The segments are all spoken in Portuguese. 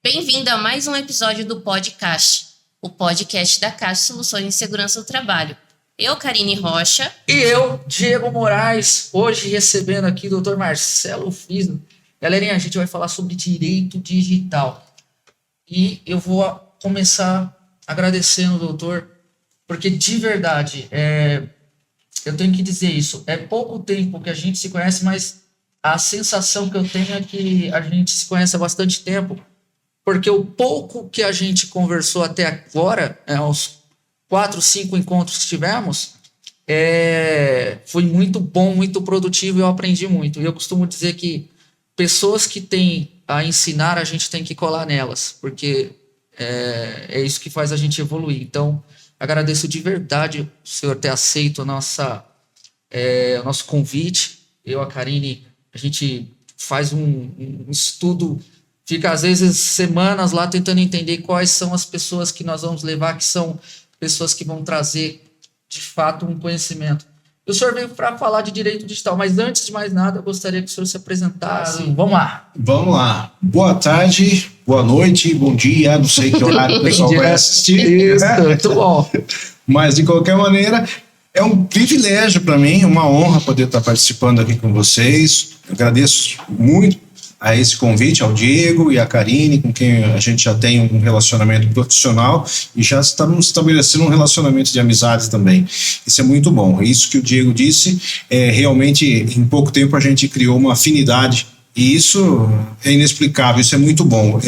Bem-vindo a mais um episódio do podcast, o podcast da Caixa Soluções de Segurança do Trabalho. Eu, Karine Rocha. E eu, Diego Moraes, hoje recebendo aqui o Dr. Marcelo Fisno. Galerinha, a gente vai falar sobre direito digital. E eu vou começar agradecendo, doutor, porque de verdade, eu tenho que dizer isso, é pouco tempo que a gente se conhece, mas a sensação que eu tenho é que a gente se conhece há bastante tempo, porque o pouco que a gente conversou até agora, os 4, 5 encontros que tivemos, foi muito bom, muito produtivo e eu aprendi muito. E eu costumo dizer que pessoas que têm a ensinar, a gente tem que colar nelas, porque é isso que faz a gente evoluir. Então, agradeço de verdade o senhor ter aceito o nosso convite. Eu, a Karine, a gente faz um estudo, fica às vezes semanas lá tentando entender quais são as pessoas que nós vamos levar, que são pessoas que vão trazer, de fato, um conhecimento. O senhor veio para falar de direito digital, mas antes de mais nada, eu gostaria que o senhor se apresentasse. Vamos lá. Vamos lá. Boa tarde, boa noite, bom dia, não sei que horário o pessoal vai assistir. Isso, muito bom. Mas, de qualquer maneira, é um privilégio para mim, uma honra poder estar participando aqui com vocês. Eu agradeço muito a esse convite, ao Diego e à Karine, com quem a gente já tem um relacionamento profissional e já estamos estabelecendo um relacionamento de amizade também. Isso é muito bom. Isso que o Diego disse, realmente, em pouco tempo a gente criou uma afinidade e isso é inexplicável, isso é muito bom.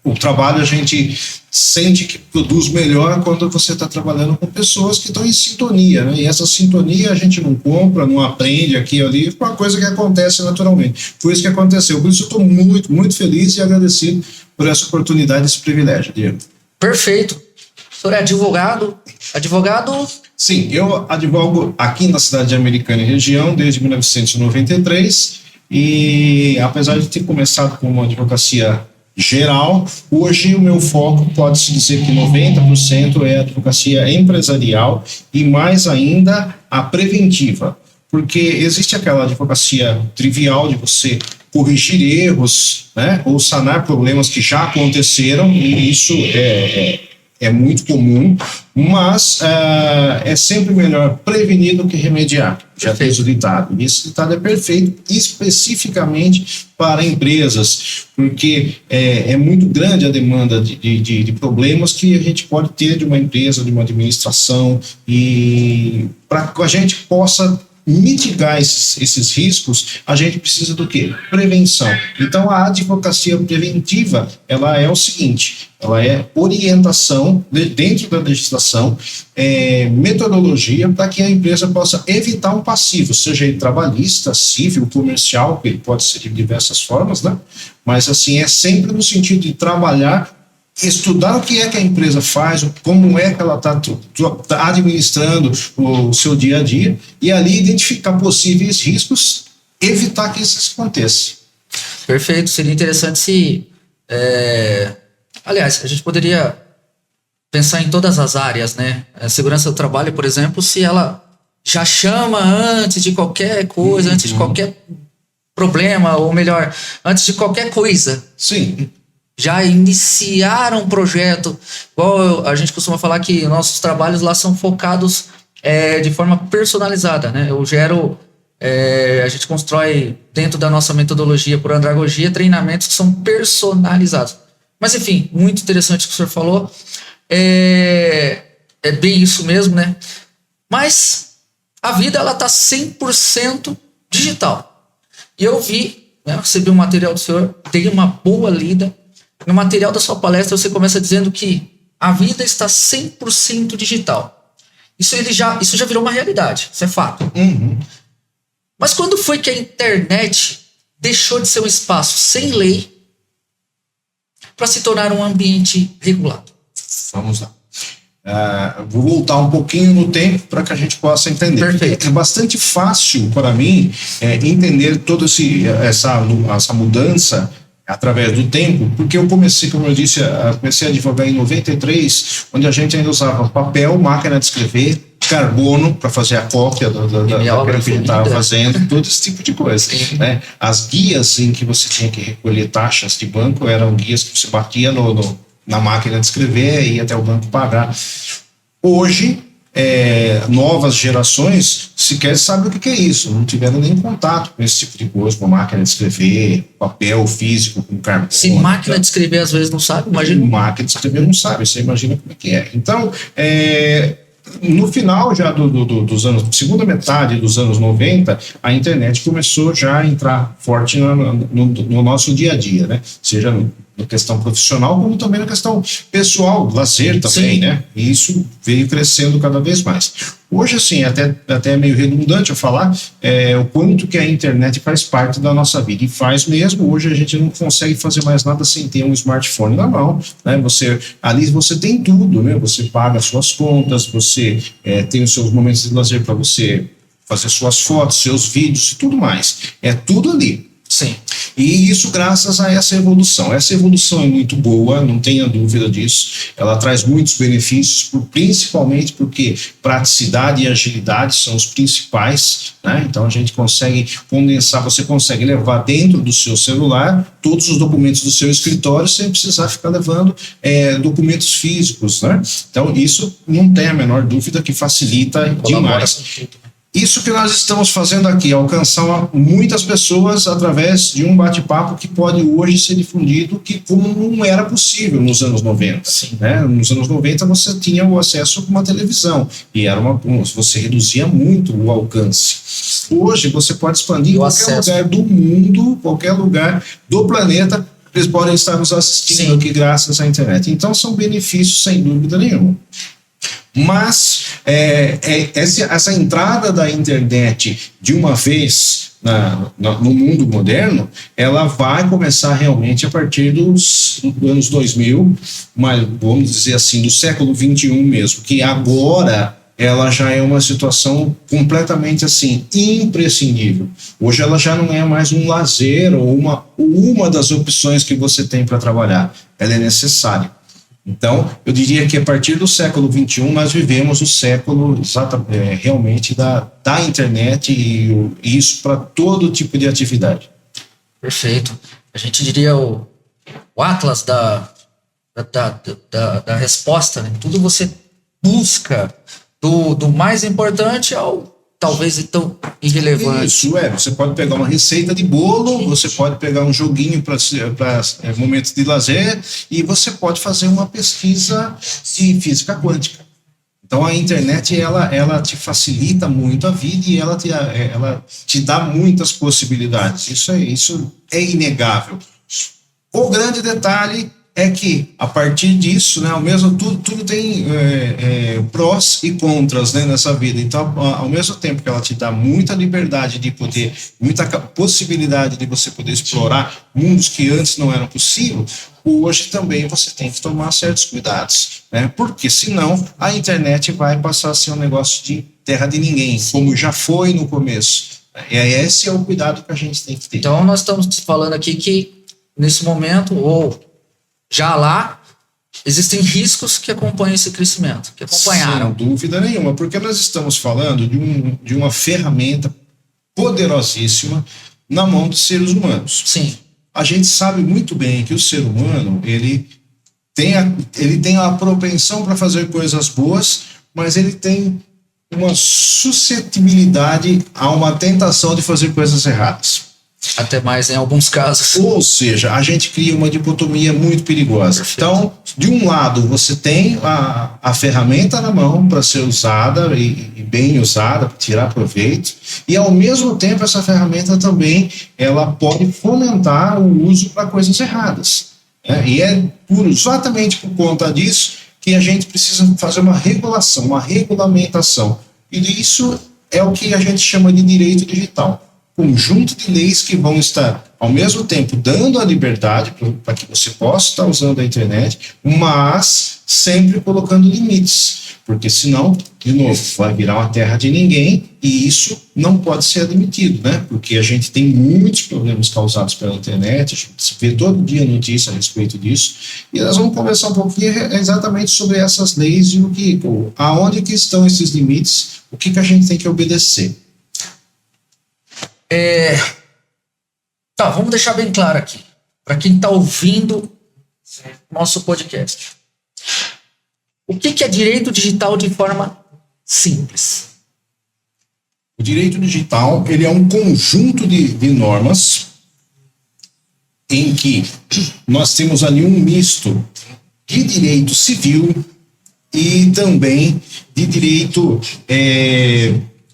O trabalho a gente sente que produz melhor quando você está trabalhando com pessoas que estão em sintonia, né? E essa sintonia a gente não compra, não aprende aqui e ali, é uma coisa que acontece naturalmente. Foi isso que aconteceu. Por isso eu estou muito, muito feliz e agradecido por essa oportunidade, esse privilégio, Diego. Perfeito. O senhor é advogado? Advogado? Sim, eu advogo aqui na cidade de Americana e região desde 1993 e apesar de ter começado com uma advocacia geral, hoje o meu foco pode-se dizer que 90% é a advocacia empresarial e mais ainda a preventiva, porque existe aquela advocacia trivial de você corrigir erros, né, ou sanar problemas que já aconteceram, e isso é muito comum, mas é sempre melhor prevenir do que remediar. Já fez o ditado. E esse ditado é perfeito especificamente para empresas, porque é muito grande a demanda de problemas que a gente pode ter de uma empresa, de uma administração, e para que a gente possa mitigar esses riscos, a gente precisa do quê? Prevenção. Então, a advocacia preventiva, ela é o seguinte, ela é orientação dentro da legislação, metodologia para que a empresa possa evitar um passivo, seja ele trabalhista, civil, comercial, que ele pode ser de diversas formas, né? Mas, assim, é sempre no sentido de trabalhar, estudar o que é que a empresa faz, como é que ela está administrando o seu dia a dia e ali identificar possíveis riscos, evitar que isso aconteça. Perfeito, seria interessante se... Aliás, a gente poderia pensar em todas as áreas, né? A segurança do trabalho, por exemplo, se ela já chama antes de qualquer coisa, antes de qualquer problema, ou melhor, antes de qualquer coisa. Sim. Já iniciaram um projeto, igual a gente costuma falar que nossos trabalhos lá são focados de forma personalizada, né? A gente constrói dentro da nossa metodologia por andragogia treinamentos que são personalizados. Mas enfim, muito interessante o que o senhor falou, é bem isso mesmo, né? Mas a vida ela está 100% digital. E eu vi, né, recebi um material do senhor, dei uma boa lida. No material da sua palestra, você começa dizendo que a vida está 100% digital. Isso já virou uma realidade, isso é fato. Uhum. Mas quando foi que a internet deixou de ser um espaço sem lei para se tornar um ambiente regulado? Vamos lá. Vou voltar um pouquinho no tempo para que a gente possa entender. Perfeito. É bastante fácil para mim entender toda essa mudança através do tempo, porque eu comecei, como eu disse, comecei a advogar em 93, onde a gente ainda usava papel, máquina de escrever, carbono para fazer a cópia daquilo que ele estava fazendo, todo esse tipo de coisa. Né? As guias em que você tinha que recolher taxas de banco eram guias que você batia na máquina de escrever e ia até o banco pagar. Hoje, novas gerações sequer sabem o que é isso, não tiveram nem contato com esse tipo de coisa, com máquina de escrever, papel físico, com carbono. Se máquina de escrever às vezes não sabe, imagina. Máquina de escrever não sabe, você imagina como é que é. Então, no final já dos anos, segunda metade dos anos 90, a internet começou já a entrar forte no nosso dia a dia, né? Seja na questão profissional, como também na questão pessoal, lazer também, né? E isso veio crescendo cada vez mais. Hoje, assim, até é meio redundante eu falar o quanto que a internet faz parte da nossa vida, e faz mesmo. Hoje a gente não consegue fazer mais nada sem ter um smartphone na mão, né? Ali você tem tudo, né? Você paga suas contas, você tem os seus momentos de lazer para você fazer suas fotos, seus vídeos e tudo mais. É tudo ali. Sim. E isso graças a essa evolução. Essa evolução é muito boa, não tenha dúvida disso. Ela traz muitos benefícios, principalmente porque praticidade e agilidade são os principais, né? Então a gente consegue condensar, você consegue levar dentro do seu celular todos os documentos do seu escritório sem precisar ficar levando documentos físicos, né? Então isso não tem a menor dúvida que facilita demais. Isso que nós estamos fazendo aqui, alcançar muitas pessoas através de um bate-papo que pode hoje ser difundido, que como não era possível nos anos 90. Né? Nos anos 90 você tinha o acesso com uma televisão e você reduzia muito o alcance. Hoje você pode expandir em qualquer lugar do mundo, qualquer lugar do planeta, eles podem estar nos assistindo aqui graças à internet. Então são benefícios sem dúvida nenhuma. Mas essa entrada da internet de uma vez no mundo moderno, ela vai começar realmente a partir dos anos 2000, mas vamos dizer assim, do século 21 mesmo, que agora ela já é uma situação completamente assim, imprescindível. Hoje ela já não é mais um lazer ou uma das opções que você tem para trabalhar, ela é necessária. Então, eu diria que a partir do século XXI nós vivemos o século realmente da internet e isso para todo tipo de atividade. Perfeito. A gente diria o atlas da resposta, né? Tudo você busca do mais importante ao talvez então irrelevante. Isso, você pode pegar uma receita de bolo, você pode pegar um joguinho para momentos de lazer e você pode fazer uma pesquisa de física quântica. Então a internet ela te facilita muito a vida e ela te dá muitas possibilidades. Isso é inegável. O grande detalhe é que, a partir disso, né, tudo tem prós e contras, né, nessa vida. Então, ao mesmo tempo que ela te dá muita liberdade de poder, muita possibilidade de você poder explorar mundos que antes não eram possíveis, hoje também você tem que tomar certos cuidados, né, porque senão a internet vai passar a ser um negócio de terra de ninguém, como já foi no começo. Esse é o cuidado que a gente tem que ter. Então, nós estamos falando aqui que, nesse momento, já lá, existem riscos que acompanham esse crescimento, que acompanharam. Sem dúvida nenhuma, porque nós estamos falando de uma ferramenta poderosíssima na mão dos seres humanos. Sim. A gente sabe muito bem que o ser humano, ele tem a propensão para fazer coisas boas, mas ele tem uma suscetibilidade a uma tentação de fazer coisas erradas. Até mais em alguns casos. Ou seja, a gente cria uma dicotomia muito perigosa. Perfeito. Então, de um lado, você tem a ferramenta na mão para ser usada e bem usada, para tirar proveito, e ao mesmo tempo essa ferramenta também ela pode fomentar o uso para coisas erradas. E é exatamente por conta disso que a gente precisa fazer uma regulação, uma regulamentação. E isso é o que a gente chama de direito digital. Conjunto de leis que vão estar, ao mesmo tempo, dando a liberdade para que você possa estar usando a internet, mas sempre colocando limites. porque senão, de novo, vai virar uma terra de ninguém e isso não pode ser admitido, né? Porque a gente tem muitos problemas causados pela internet, a gente vê todo dia notícia a respeito disso, e nós vamos conversar um pouquinho exatamente sobre essas leis e aonde que estão esses limites, o que a gente tem que obedecer. Tá, vamos deixar bem claro aqui, para quem está ouvindo nosso podcast. O que é direito digital de forma simples? O direito digital, ele é um conjunto de normas em que nós temos ali um misto de direito civil e também de direito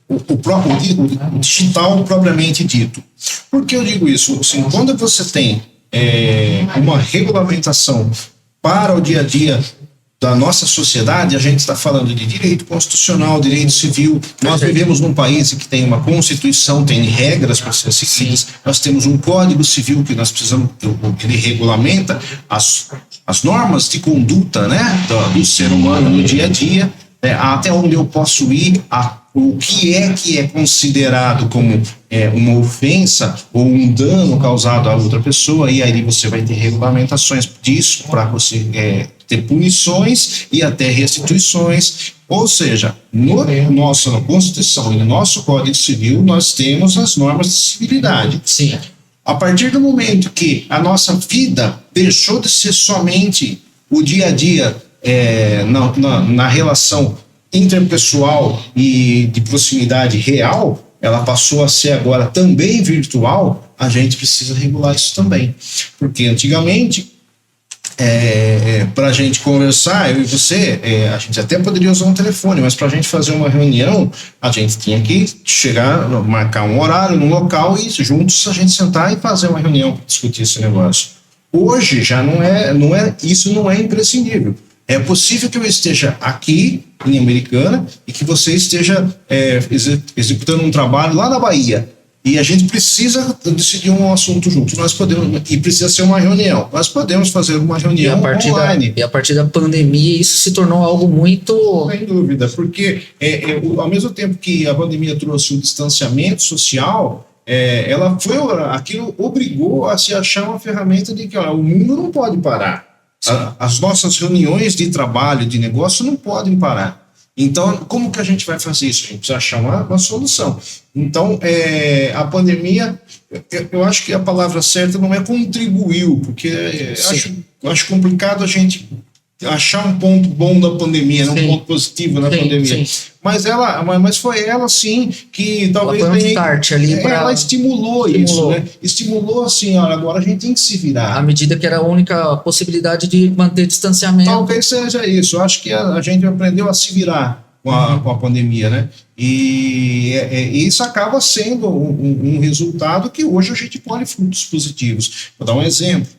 o digital propriamente dito. Por que eu digo isso? Assim, quando você tem uma regulamentação para o dia a dia da nossa sociedade, a gente está falando de direito constitucional, direito civil. Nós vivemos num país que tem uma constituição, tem regras para ser seguidas. Nós temos um código civil que nós precisamos, que ele regulamenta as normas de conduta, né, do ser humano no dia a dia, até onde eu posso ir, o que é considerado como uma ofensa ou um dano causado a outra pessoa, e aí você vai ter regulamentações disso para você ter punições e até restituições. Ou seja, na nossa Constituição e no nosso Código Civil nós temos as normas de civilidade. Sim. A partir do momento que a nossa vida deixou de ser somente o dia a dia na relação interpessoal e de proximidade real, ela passou a ser agora também virtual, a gente precisa regular isso também. Porque antigamente, para a gente conversar, eu e você, a gente até poderia usar um telefone, mas para a gente fazer uma reunião, a gente tinha que chegar, marcar um horário num local e juntos a gente sentar e fazer uma reunião para discutir esse negócio. Hoje já isso não é imprescindível. É possível que eu esteja aqui em Americana e que você esteja executando um trabalho lá na Bahia. E a gente precisa decidir um assunto junto. Nós podemos, e precisa ser uma reunião. Nós podemos fazer uma reunião online. E a partir da pandemia isso se tornou algo muito... Sem dúvida, porque ao mesmo tempo que a pandemia trouxe o distanciamento social, aquilo obrigou a se achar uma ferramenta de que o mundo não pode parar. As nossas reuniões de trabalho, de negócio, não podem parar. Então, como que a gente vai fazer isso? A gente precisa achar uma solução. Então, a pandemia, eu acho que a palavra certa não é contribuiu, porque eu acho complicado a gente achar um ponto bom da pandemia, um ponto positivo na pandemia. Sim. Mas foi ela, sim, que talvez... Ela foi um start ali ela estimulou isso, né? Estimulou assim, olha, agora a gente tem que se virar. À medida que era a única possibilidade de manter distanciamento. Talvez seja isso. Eu acho que a gente aprendeu a se virar com a pandemia, né? E isso acaba sendo um resultado que hoje a gente colhe frutos positivos. Vou dar um exemplo.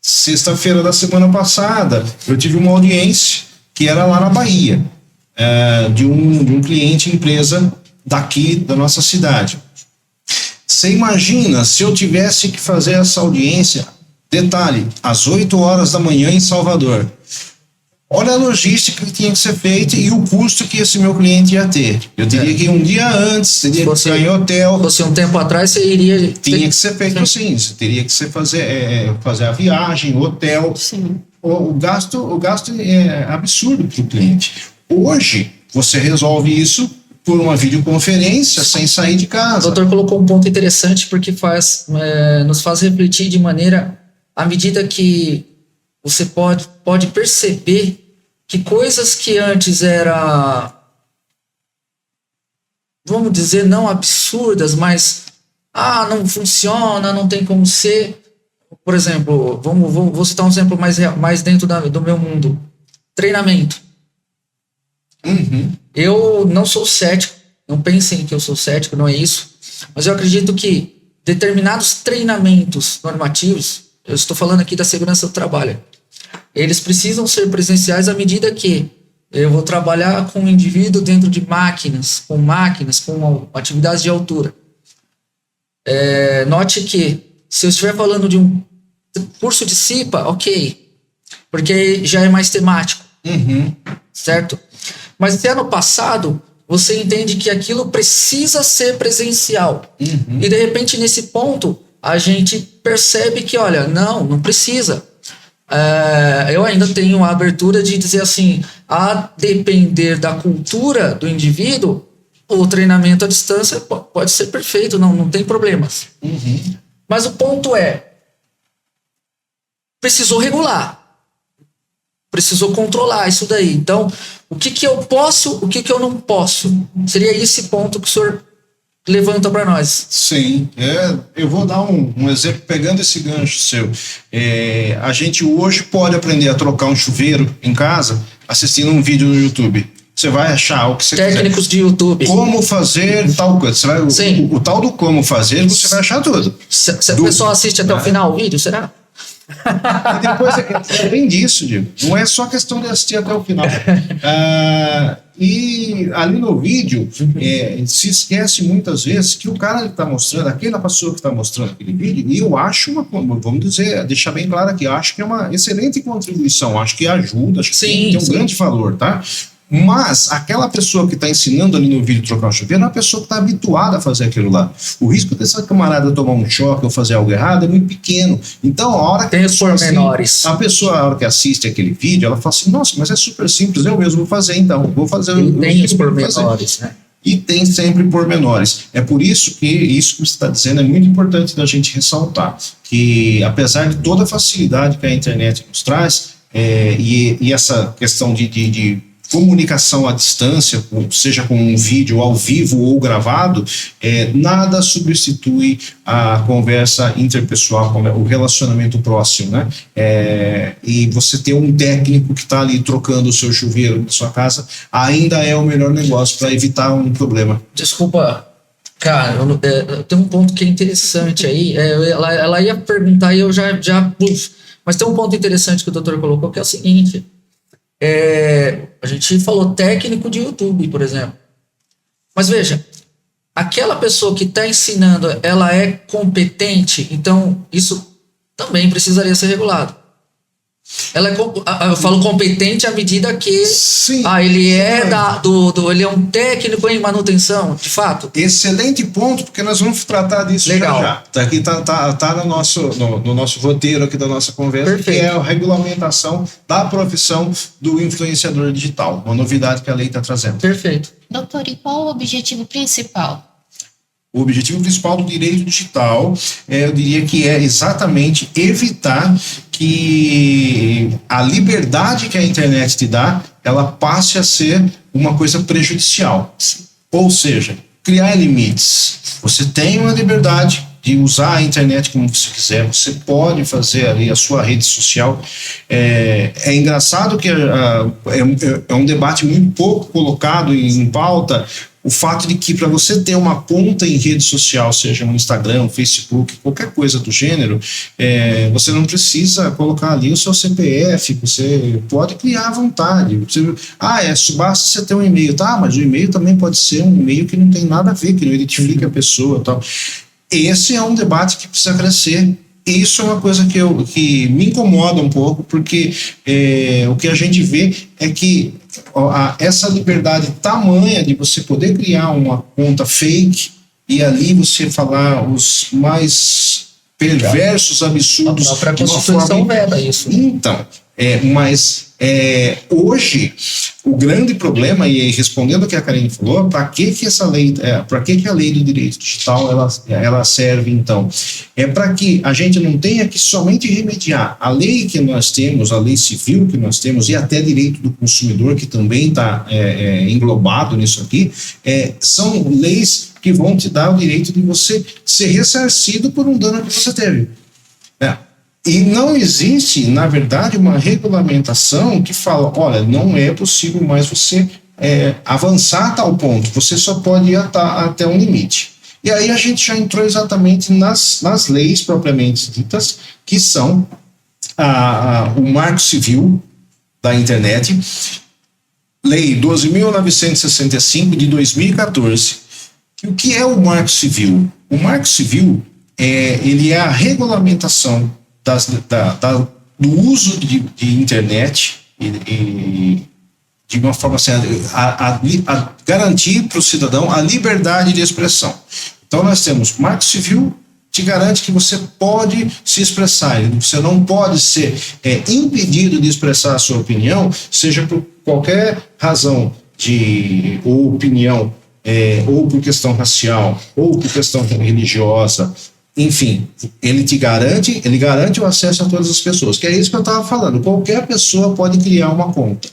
Sexta-feira da semana passada, eu tive uma audiência que era lá na Bahia, de um cliente, empresa daqui da nossa cidade. Você imagina se eu tivesse que fazer essa audiência, detalhe, às 8 horas da manhã em Salvador. Olha a logística que tinha que ser feita e o custo que esse meu cliente ia ter. Eu teria que ir um dia antes, teria que ficar em hotel. Se fosse um tempo atrás, você iria... Tinha que ser feito assim, você teria que fazer a viagem, o hotel. Sim. O gasto é absurdo para o cliente. Hoje, você resolve isso por uma videoconferência sem sair de casa. O doutor colocou um ponto interessante porque nos faz refletir de maneira, à medida que você pode perceber que coisas que antes eram, vamos dizer, não absurdas, mas não funciona, não tem como ser. Por exemplo, vou citar um exemplo mais dentro do meu mundo. Treinamento. Uhum. Eu não sou cético, não pensem que eu sou cético, não é isso, mas eu acredito que determinados treinamentos normativos, eu estou falando aqui da segurança do trabalho, eles precisam ser presenciais à medida que eu vou trabalhar com um indivíduo dentro de máquinas, com atividades de altura. Note que se eu estiver falando de um curso de CIPA, ok, porque já é mais temático. Uhum. certo? Mas até no passado, você entende que aquilo precisa ser presencial. E de repente, nesse ponto, a gente percebe que, olha, não precisa. Eu ainda tenho a abertura de dizer assim, a depender da cultura do indivíduo, o treinamento à distância pode ser perfeito, não tem problemas. Mas o ponto precisou regular, precisou controlar isso daí. Então, o que eu posso, o que eu não posso? Seria esse ponto que o senhor levanta para nós. Sim, eu vou dar um exemplo pegando esse gancho seu. A gente hoje pode aprender a trocar um chuveiro em casa assistindo um vídeo no YouTube. Você vai achar o que você Técnicos quiser. de YouTube. Como fazer tal coisa. Você vai, o tal do como fazer, você vai achar tudo. Se a pessoa assiste até o final o vídeo, será? E depois é bem disso, Diego. Não é só questão de assistir até o final. E ali no vídeo, se esquece muitas vezes que o cara está mostrando, aquela pessoa que está mostrando aquele vídeo, e eu acho vamos dizer, deixar bem claro aqui, acho que é uma excelente contribuição, acho que ajuda, acho que tem um grande valor, tá? Mas aquela pessoa que está ensinando ali no vídeo trocar o chuveiro é uma pessoa que está habituada a fazer aquilo lá. O risco dessa camarada tomar um choque ou fazer algo errado é muito pequeno. Então, a hora que tem os pormenores. A pessoa, a hora que assiste aquele vídeo, ela fala assim, nossa, mas é super simples, eu mesmo vou fazer então. Vou fazer. Tem os pormenores, né? E tem sempre pormenores. É por isso que isso que você está dizendo é muito importante da gente ressaltar. Que apesar de toda a facilidade que a internet nos traz, e essa questão de comunicação à distância, seja com um vídeo ao vivo ou gravado, nada substitui a conversa interpessoal, o relacionamento próximo, né? E você ter um técnico que está ali trocando o seu chuveiro na sua casa ainda é o melhor negócio para evitar um problema. Desculpa, cara, tem um ponto que é interessante aí. Ela ia perguntar e eu já mas tem um ponto interessante que o doutor colocou, que é o seguinte. A gente falou técnico de YouTube, por exemplo. Mas veja, aquela pessoa que está ensinando, ela é competente, então isso também precisaria ser regulado. Eu falo competente à medida que ele ele é um técnico em manutenção, de fato. Excelente ponto, porque nós vamos tratar disso já. Aqui tá no nosso roteiro aqui da nossa conversa. Perfeito. Que é a regulamentação da profissão do influenciador digital, uma novidade que a lei está trazendo. Perfeito. Doutor, e qual o objetivo principal? O objetivo principal do direito digital, eu diria que é exatamente evitar que a liberdade que a internet te dá, ela passe a ser uma coisa prejudicial. Ou seja, criar limites. Você tem uma liberdade de usar a internet como você quiser, você pode fazer ali a sua rede social. É engraçado que é um debate muito pouco colocado em pauta, o fato de que para você ter uma conta em rede social, seja no Instagram, Facebook, qualquer coisa do gênero, você não precisa colocar ali o seu CPF, você pode criar à vontade. Basta você ter um e-mail, tá? Mas o e-mail também pode ser um e-mail que não tem nada a ver, que não identifica a pessoa e tal. Esse é um debate que precisa crescer. Isso é uma coisa que me incomoda um pouco, porque o que a gente vê é que essa liberdade tamanha de você poder criar uma conta fake e ali você falar os mais perversos absurdos. A própria Constituição veda isso. Então, mas hoje o grande problema, e respondendo o que a Karine falou, para que essa lei, para que a lei do direito digital ela serve então? É para que a gente não tenha que somente remediar a lei que nós temos, a lei civil que nós temos e até direito do consumidor, que também está englobado nisso aqui, são leis que vão te dar o direito de você ser ressarcido por um dano que você teve. E não existe, na verdade, uma regulamentação que fala, olha, não é possível mais você avançar a tal ponto, você só pode ir até um limite. E aí a gente já entrou exatamente nas leis propriamente ditas, que são o Marco Civil da Internet, Lei 12.965 de 2014. E o que é o Marco Civil? O Marco Civil ele é a regulamentação do uso de internet e de uma forma assim, a garantir para o cidadão a liberdade de expressão. Então nós temos o Marco Civil te garante que você pode se expressar, você não pode ser impedido de expressar a sua opinião, seja por qualquer razão ou opinião, ou por questão racial, ou por questão religiosa, enfim, ele garante o acesso a todas as pessoas, que é isso que eu estava falando, qualquer pessoa pode criar uma conta.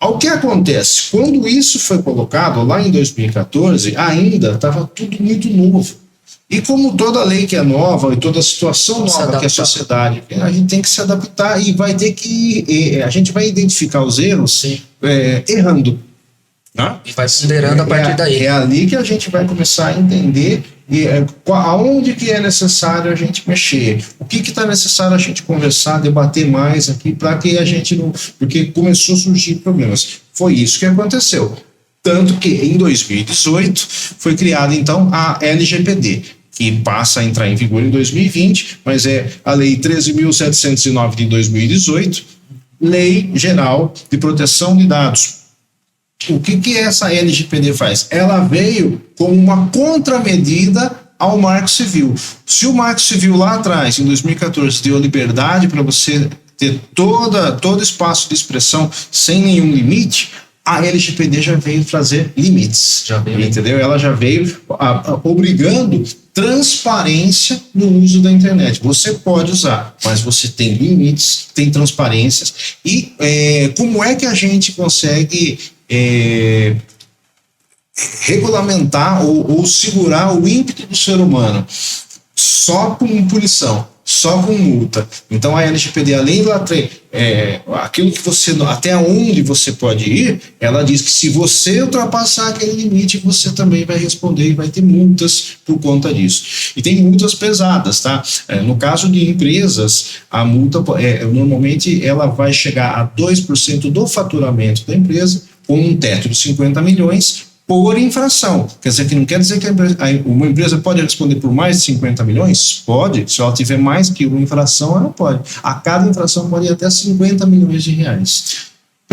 O que acontece? Quando isso foi colocado lá em 2014, ainda estava tudo muito novo. E como toda lei que é nova e toda situação nova que a sociedade, a gente tem que se adaptar e vai ter que, a gente vai identificar os erros errando. Né? E vai ponderando a partir daí. É ali que a gente vai começar a entender aonde que é necessário a gente mexer, o que está necessário a gente conversar, debater mais aqui, para que a gente não... Porque começou a surgir problemas. Foi isso que aconteceu. Tanto que em 2018 foi criada então a LGPD, que passa a entrar em vigor em 2020, mas é a Lei 13.709 de 2018, Lei Geral de Proteção de Dados. O que essa LGPD faz? Ela veio como uma contramedida ao Marco Civil. Se o Marco Civil lá atrás, em 2014, deu liberdade para você ter todo espaço de expressão sem nenhum limite, a LGPD já veio trazer limites, entendeu? Ela já veio obrigando transparência no uso da internet. Você pode usar, mas você tem limites, tem transparências. E como é que a gente consegue regulamentar ou segurar o ímpeto do ser humano? Só com punição, só com multa. Então a LGPD, além de aquilo que você, até onde você pode ir, ela diz que se você ultrapassar aquele limite, você também vai responder e vai ter multas por conta disso. E tem multas pesadas, tá? No caso de empresas, a multa normalmente ela vai chegar a 2% do faturamento da empresa, com um teto de 50 milhões por infração. Quer dizer, que não quer dizer que uma empresa pode responder por mais de 50 milhões? Pode. Se ela tiver mais que uma infração, ela pode. A cada infração pode ir até 50 milhões de reais.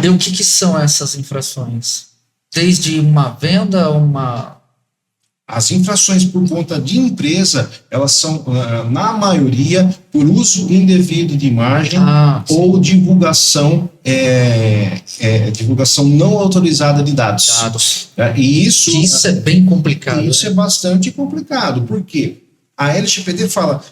E o que são essas infrações? Desde uma venda, As infrações por conta de empresa, elas são, na maioria, por uso indevido de imagem ou divulgação não autorizada de dados. E isso é bem complicado. Isso é bastante complicado, porque a LGPD fala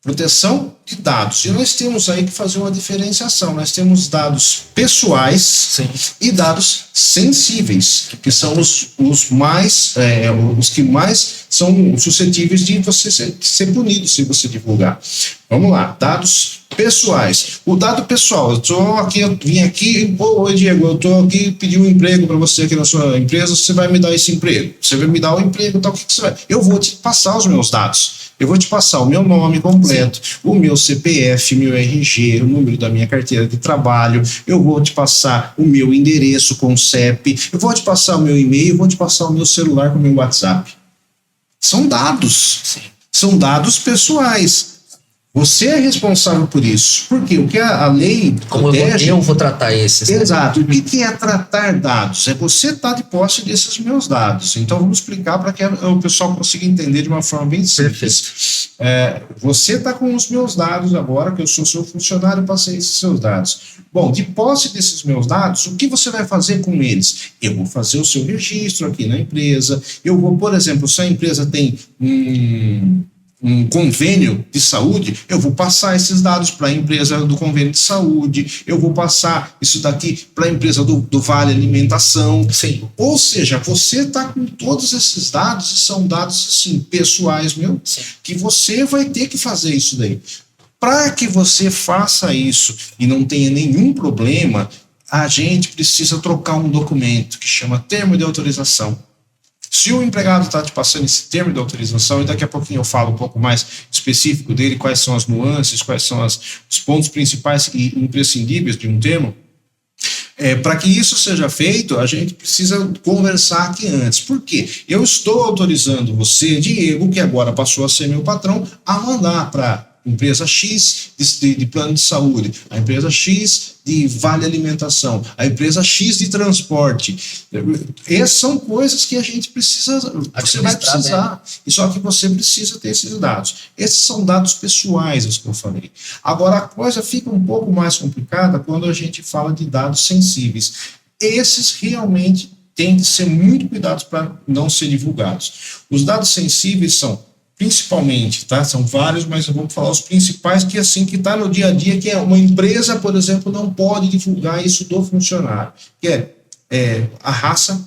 proteção de dados. E nós temos aí que fazer uma diferenciação. Nós temos dados pessoais e dados sensíveis, que são os que mais são suscetíveis de você ser punido se você divulgar. Vamos lá, dados pessoais. O dado pessoal, eu vim aqui, oi Diego, eu estou aqui pedir um emprego para você aqui na sua empresa, você vai me dar esse emprego. Você vai me dar o emprego, tal, o que você vai? Eu vou te passar os meus dados. Eu vou te passar o meu nome completo, o meu CPF, meu RG, o número da minha carteira de trabalho, eu vou te passar o meu endereço com CEP, eu vou te passar o meu e-mail, eu vou te passar o meu celular com o meu WhatsApp. São dados. São dados pessoais. Você é responsável por isso. Porque o que a lei protege... eu vou tratar esses. Exato. O que é tratar dados? É você estar de posse desses meus dados. Então, vamos explicar para que o pessoal consiga entender de uma forma bem simples. Você está com os meus dados agora, que eu sou seu funcionário, passei esses seus dados. Bom, de posse desses meus dados, o que você vai fazer com eles? Eu vou fazer o seu registro aqui na empresa. Eu vou, por exemplo, se a empresa tem um convênio de saúde, eu vou passar esses dados para a empresa do convênio de saúde, eu vou passar isso daqui para a empresa do Vale Alimentação. Sim. Ou seja, você está com todos esses dados, e são dados assim, pessoais, que você vai ter que fazer isso daí. Para que você faça isso e não tenha nenhum problema, a gente precisa trocar um documento que chama termo de autorização. Se o empregado está te passando esse termo de autorização, e daqui a pouquinho eu falo um pouco mais específico dele, quais são as nuances, quais são os pontos principais e imprescindíveis de um termo, para que isso seja feito, a gente precisa conversar aqui antes. Por quê? Eu estou autorizando você, Diego, que agora passou a ser meu patrão, a mandar para empresa X de plano de saúde, a empresa X de vale alimentação, a empresa X de transporte. Essas são coisas que a gente precisa, você vai precisar, e só que você precisa ter esses dados. Esses são dados pessoais, os que eu falei. Agora, a coisa fica um pouco mais complicada quando a gente fala de dados sensíveis. Esses realmente têm que ser muito cuidados para não ser divulgados. Os dados sensíveis são principalmente, tá? São vários, mas eu vou falar os principais, que assim, que está no dia a dia, que é uma empresa, por exemplo, não pode divulgar isso do funcionário, que é a raça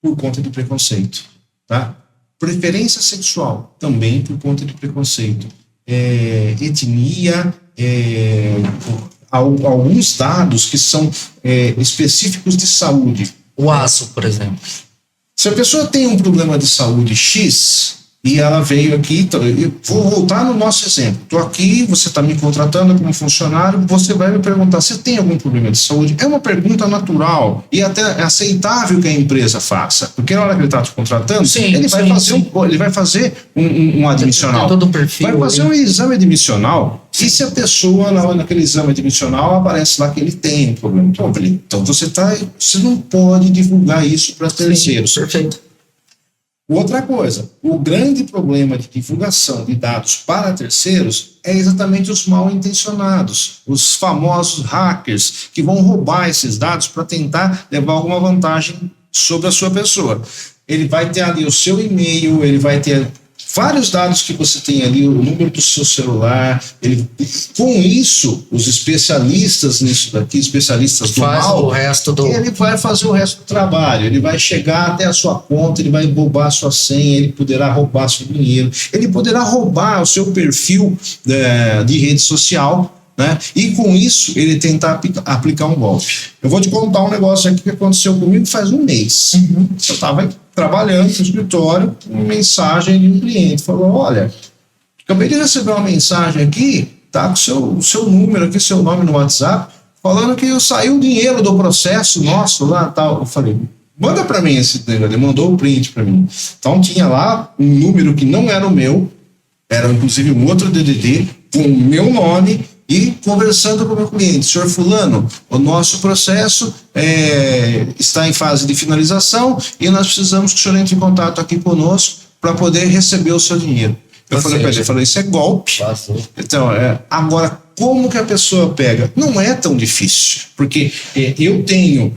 por conta de preconceito, tá? Preferência sexual, também por conta de preconceito. Etnia, alguns dados que são específicos de saúde. O ASO, por exemplo. Se a pessoa tem um problema de saúde X e ela veio aqui, então, eu vou voltar no nosso exemplo. Estou aqui, você está me contratando como funcionário, você vai me perguntar, você tem algum problema de saúde? É uma pergunta natural e até aceitável que a empresa faça, porque na hora que ele está te contratando, ele vai fazer um admissional. Tem todo um perfil, vai fazer um exame admissional. E se a pessoa, naquele exame admissional, aparece lá que ele tem um problema? Então você não pode divulgar isso para terceiros. Perfeito. Outra coisa, o grande problema de divulgação de dados para terceiros é exatamente os mal intencionados, os famosos hackers que vão roubar esses dados para tentar levar alguma vantagem sobre a sua pessoa. Ele vai ter ali o seu e-mail, ele vai ter vários dados que você tem ali, o número do seu celular. Com isso, os especialistas nisso daqui, especialistas do mal, ele vai fazer o resto do trabalho. Ele vai chegar até a sua conta, ele vai roubar a sua senha, ele poderá roubar seu dinheiro, ele poderá roubar o seu perfil de rede social, né? E com isso ele tentar aplicar um golpe. Eu vou te contar um negócio aqui que aconteceu comigo faz um mês. Eu estava trabalhando no escritório, uma mensagem de um cliente falou: olha, acabei de receber uma mensagem aqui, tá com o seu número aqui, seu nome no WhatsApp, falando que saiu o dinheiro do processo nosso lá, tal. Eu falei: manda para mim esse dinheiro. Ele mandou o print para mim. Então tinha lá um número que não era o meu, era inclusive um outro DDD com o meu nome. E conversando com o meu cliente: senhor fulano, o nosso processo está em fase de finalização e nós precisamos que o senhor entre em contato aqui conosco para poder receber o seu dinheiro. Eu falei para ele, isso é golpe. Então, agora, como que a pessoa pega? Não é tão difícil, porque eu tenho,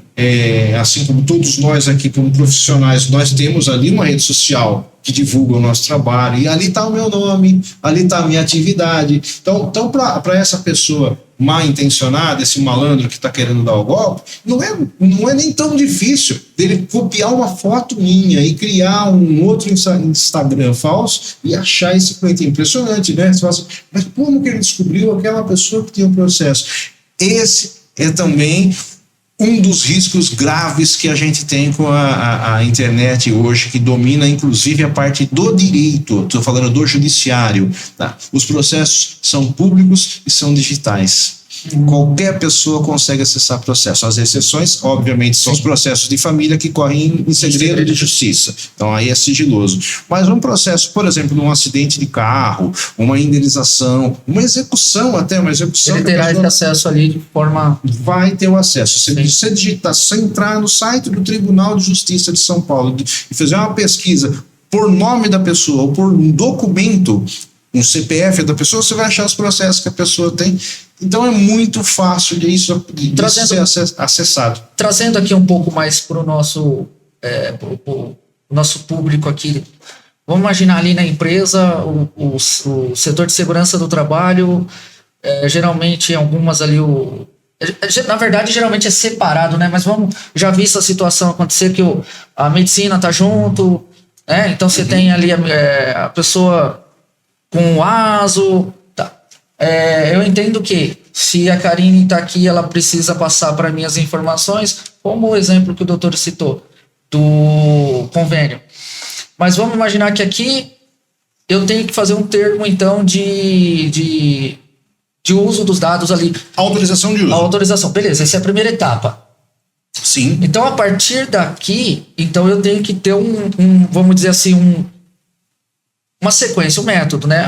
assim como todos nós aqui como profissionais, nós temos ali uma rede social que divulga o nosso trabalho, e ali está o meu nome, ali está a minha atividade. Então para essa pessoa mal intencionada, esse malandro que está querendo dar o golpe, não é nem tão difícil dele copiar uma foto minha e criar um outro Instagram falso e achar esse cliente. Impressionante, né? Você fala assim, mas como que ele descobriu aquela pessoa que tinha um processo? Esse é também um dos riscos graves que a gente tem com a internet hoje, que domina inclusive a parte do direito. Estou falando do judiciário, tá? Os processos são públicos e são digitais. Qualquer pessoa consegue acessar processo. As exceções, obviamente, são os processos de família que correm em segredo de justiça. Então, aí é sigiloso. Mas um processo, por exemplo, de um acidente de carro, uma indenização, uma execução até, uma execução... Ele terá esse acesso ali de forma... Vai ter o acesso. Se você digitar, se você entrar no site do Tribunal de Justiça de São Paulo e fazer uma pesquisa por nome da pessoa ou por um documento, um CPF da pessoa, você vai achar os processos que a pessoa tem. Então é muito fácil de isso ser acessado. Trazendo aqui um pouco mais para o nosso público aqui. Vamos imaginar ali na empresa, o setor de segurança do trabalho, geralmente algumas ali, na verdade geralmente é separado, né? Mas já vi essa situação acontecer que a medicina está junto, né? Então você tem ali a pessoa com o ASO. Eu entendo que se a Karine está aqui, ela precisa passar para mim as informações, como o exemplo que o doutor citou, do convênio. Mas vamos imaginar que aqui eu tenho que fazer um termo, então, de uso dos dados ali. Autorização de uso. Autorização, beleza, essa é a primeira etapa. Sim. Então, a partir daqui, então eu tenho que ter vamos dizer assim, uma sequência, um método, né?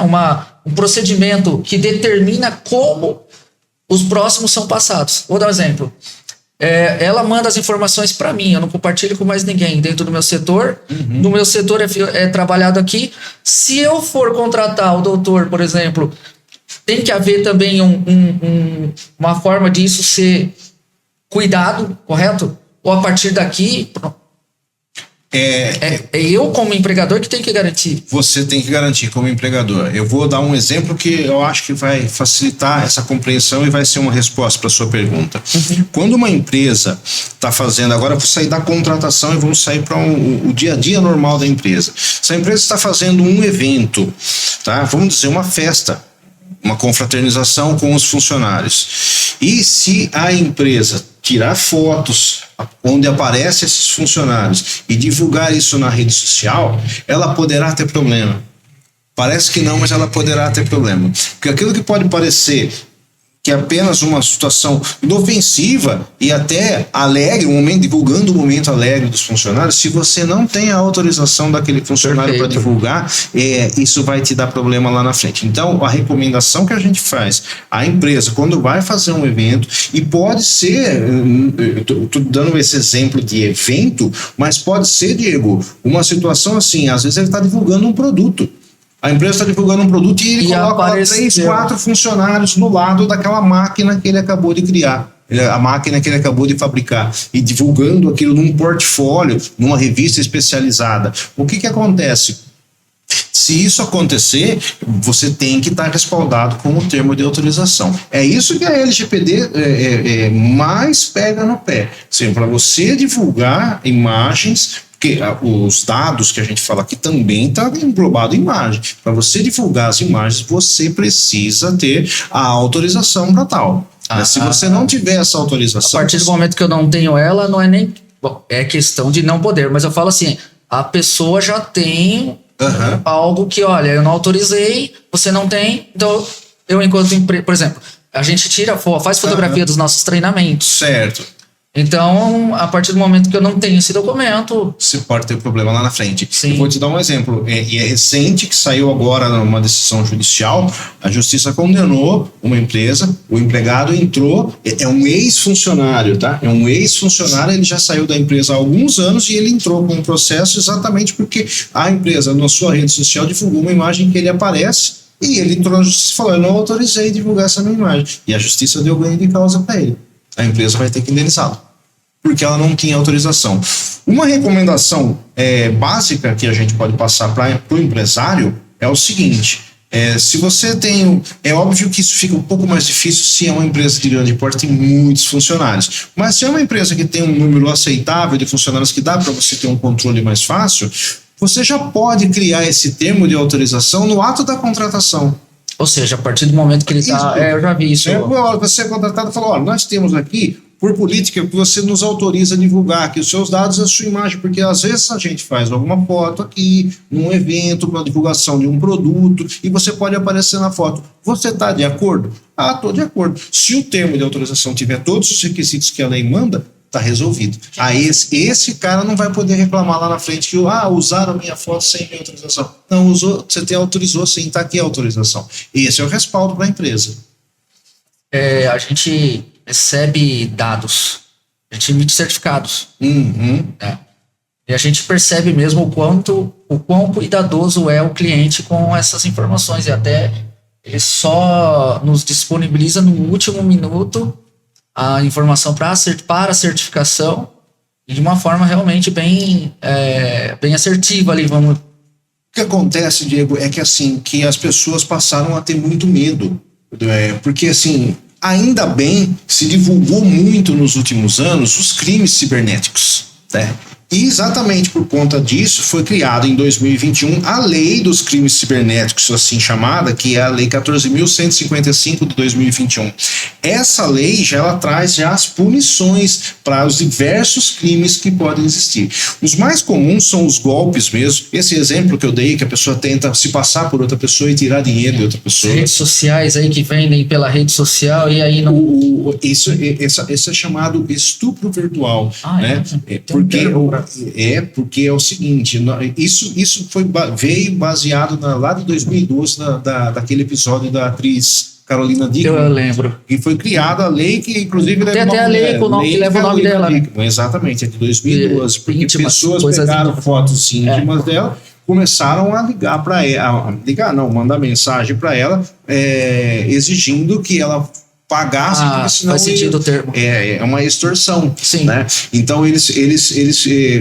um procedimento que determina como os próximos são passados. Vou dar um exemplo. Ela manda as informações para mim, eu não compartilho com mais ninguém dentro do meu setor. No meu setor é trabalhado aqui. Se eu for contratar o doutor, por exemplo, tem que haver também uma forma disso ser cuidado, correto? Ou a partir daqui, eu como empregador que tenho que garantir. Você tem que garantir como empregador. Eu vou dar um exemplo que eu acho que vai facilitar essa compreensão e vai ser uma resposta para a sua pergunta. Quando uma empresa está fazendo, agora vou sair da contratação e vamos sair para o dia a dia normal da empresa. Se a empresa está fazendo um evento, tá? Vamos dizer uma festa, uma confraternização com os funcionários. E se a empresa tirar fotos onde aparecem esses funcionários e divulgar isso na rede social, ela poderá ter problema. Parece que não, mas ela poderá ter problema. Porque aquilo que pode parecer que é apenas uma situação inofensiva e até alegre, divulgando o momento alegre dos funcionários, se você não tem a autorização daquele funcionário para divulgar, isso vai te dar problema lá na frente. Então, a recomendação que a gente faz à empresa, quando vai fazer um evento, e pode ser, estou dando esse exemplo de evento, mas pode ser, Diego, uma situação assim, às vezes ele está divulgando um produto. A empresa está divulgando um produto e ele coloca 3, 4 funcionários no lado daquela máquina que ele acabou de criar. A máquina que ele acabou de fabricar. E divulgando aquilo num portfólio, numa revista especializada. O que acontece? Se isso acontecer, você tem que estar respaldado com o termo de autorização. É isso que a LGPD mais pega no pé. Para você divulgar imagens, porque os dados que a gente fala aqui também está englobado em imagem. Para você divulgar as imagens, você precisa ter a autorização para tal. Se você não tiver essa autorização... A partir do momento que eu não tenho ela, não é nem... Bom, é questão de não poder, mas eu falo assim, a pessoa já tem algo que, olha, eu não autorizei, você não tem, então eu enquanto por exemplo, a gente faz fotografia dos nossos treinamentos. Certo. Então, a partir do momento que eu não tenho esse documento... Você pode ter problema lá na frente. Sim. Eu vou te dar um exemplo. E é recente que saiu agora numa decisão judicial. A justiça condenou uma empresa, o empregado entrou, é um ex-funcionário, tá? É um ex-funcionário, ele já saiu da empresa há alguns anos e ele entrou com um processo exatamente porque a empresa, na sua rede social, divulgou uma imagem que ele aparece e ele entrou na justiça e falou, eu não autorizei divulgar essa minha imagem. E a justiça deu ganho de causa para ele. A empresa vai ter que indenizá-lo, porque ela não tinha autorização. Uma recomendação básica que a gente pode passar para o empresário é o seguinte, se você tem... É óbvio que isso fica um pouco mais difícil se é uma empresa de grande porte, tem muitos funcionários. Mas se é uma empresa que tem um número aceitável de funcionários que dá para você ter um controle mais fácil, você já pode criar esse termo de autorização no ato da contratação. Ou seja, a partir do momento que ele está... eu já vi isso. Você é contratado e fala, olha, nós temos aqui, por política, que você nos autoriza a divulgar aqui os seus dados e a sua imagem, porque às vezes a gente faz alguma foto aqui, num evento, para divulgação de um produto, e você pode aparecer na foto. Você está de acordo? Ah, estou de acordo. Se o termo de autorização tiver todos os requisitos que a lei manda, está resolvido. Aí esse cara não vai poder reclamar lá na frente que usaram a minha foto sem minha autorização. Não usou, você autorizou sim, está aqui a autorização. Esse é o respaldo para a empresa. A gente recebe dados, a gente emite certificados. E a gente percebe mesmo o quão cuidadoso é o cliente com essas informações. E até ele só nos disponibiliza no último minuto a informação para a certificação e de uma forma realmente bem assertiva ali, vamos... O que acontece, Diego, é que assim, que as pessoas passaram a ter muito medo, porque assim, ainda bem se divulgou muito nos últimos anos os crimes cibernéticos, né? E exatamente por conta disso foi criada em 2021 a Lei dos Crimes Cibernéticos, assim chamada, que é a Lei 14.155 de 2021. essa lei já ela traz já as punições para os diversos crimes que podem existir. Os mais comuns são os golpes mesmo. Esse exemplo que eu dei, que a pessoa tenta se passar por outra pessoa e tirar dinheiro de outra pessoa. Redes sociais aí que vendem pela rede social e aí não... Isso é chamado estupro virtual, né? Porque é o seguinte, isso veio baseado lá de 2012 daquele episódio da atriz Carolina Dickman. Eu lembro. E foi criada a lei que, inclusive, tem até a lei com o nome que leva o nome dela. Exatamente, é de 2012. Porque íntimas, pessoas pegaram fotos íntimas dela, começaram a ligar para ela, mandar mensagem para ela, exigindo que ela pagasse, porque senão faz sentido o termo. É uma extorsão. Sim. Né? Então eles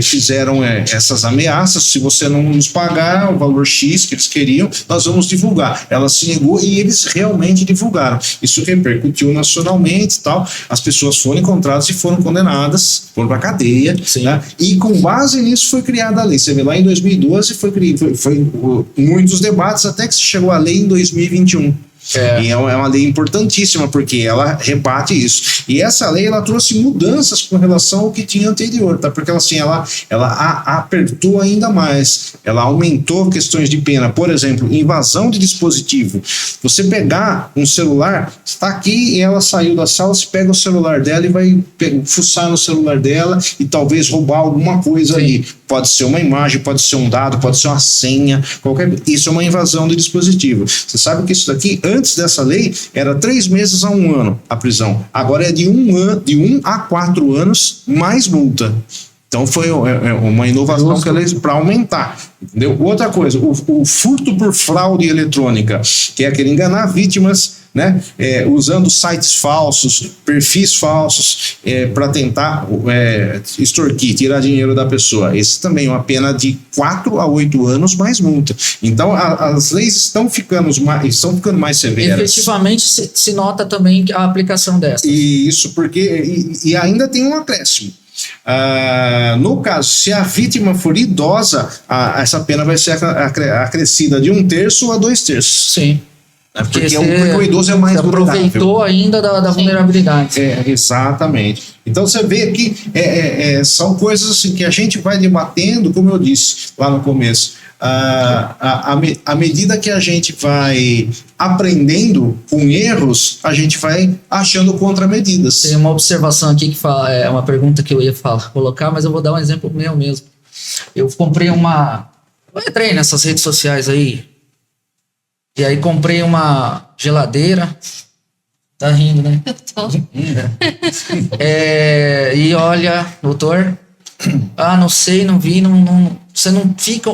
fizeram essas ameaças: se você não nos pagar o valor X que eles queriam, nós vamos divulgar. Ela se negou e eles realmente divulgaram. Isso repercutiu nacionalmente e tal. As pessoas foram encontradas e foram condenadas, foram para cadeia. Né? E com base nisso foi criada a lei. Você vê, lá em 2012 foi muitos debates até que se chegou a lei em 2021. E é uma lei importantíssima porque ela rebate isso. E essa lei ela trouxe mudanças com relação ao que tinha anterior, tá? Porque assim, ela apertou ainda mais, ela aumentou questões de pena. Por exemplo, invasão de dispositivo. Você pegar um celular, está aqui e ela saiu da sala, você pega o celular dela e vai fuçar no celular dela e talvez roubar alguma coisa ali. Pode ser uma imagem, pode ser um dado, pode ser uma senha, isso é uma invasão de dispositivo. Você sabe que isso daqui, antes dessa lei, era 3 meses a 1 ano a prisão. Agora é de 1 a 4 anos mais multa. Então foi uma inovação que ela para aumentar. Entendeu? Outra coisa, o furto por fraude eletrônica, que é aquele enganar vítimas, né, usando sites falsos, perfis falsos, para tentar extorquir, tirar dinheiro da pessoa. Esse também é uma pena de 4 a 8 anos mais multa. Então as leis estão ficando mais severas. Efetivamente se nota também a aplicação dessa. Isso, porque e ainda tem um acréscimo. No caso, se a vítima for idosa, essa pena vai ser acrescida de 1/3 a 2/3. Sim. Porque o idoso é mais vulnerável. Aproveitou ainda da vulnerabilidade. Exatamente. Então você vê que são coisas assim que a gente vai debatendo, como eu disse lá no começo. À medida que a gente vai aprendendo com erros, a gente vai achando contramedidas. Tem uma observação aqui que fala, é uma pergunta que eu ia colocar, mas eu vou dar um exemplo meu mesmo. Eu entrei nessas redes sociais aí, e aí comprei uma geladeira. Tá rindo, né? Eu tô. E olha, doutor, não sei, não vi,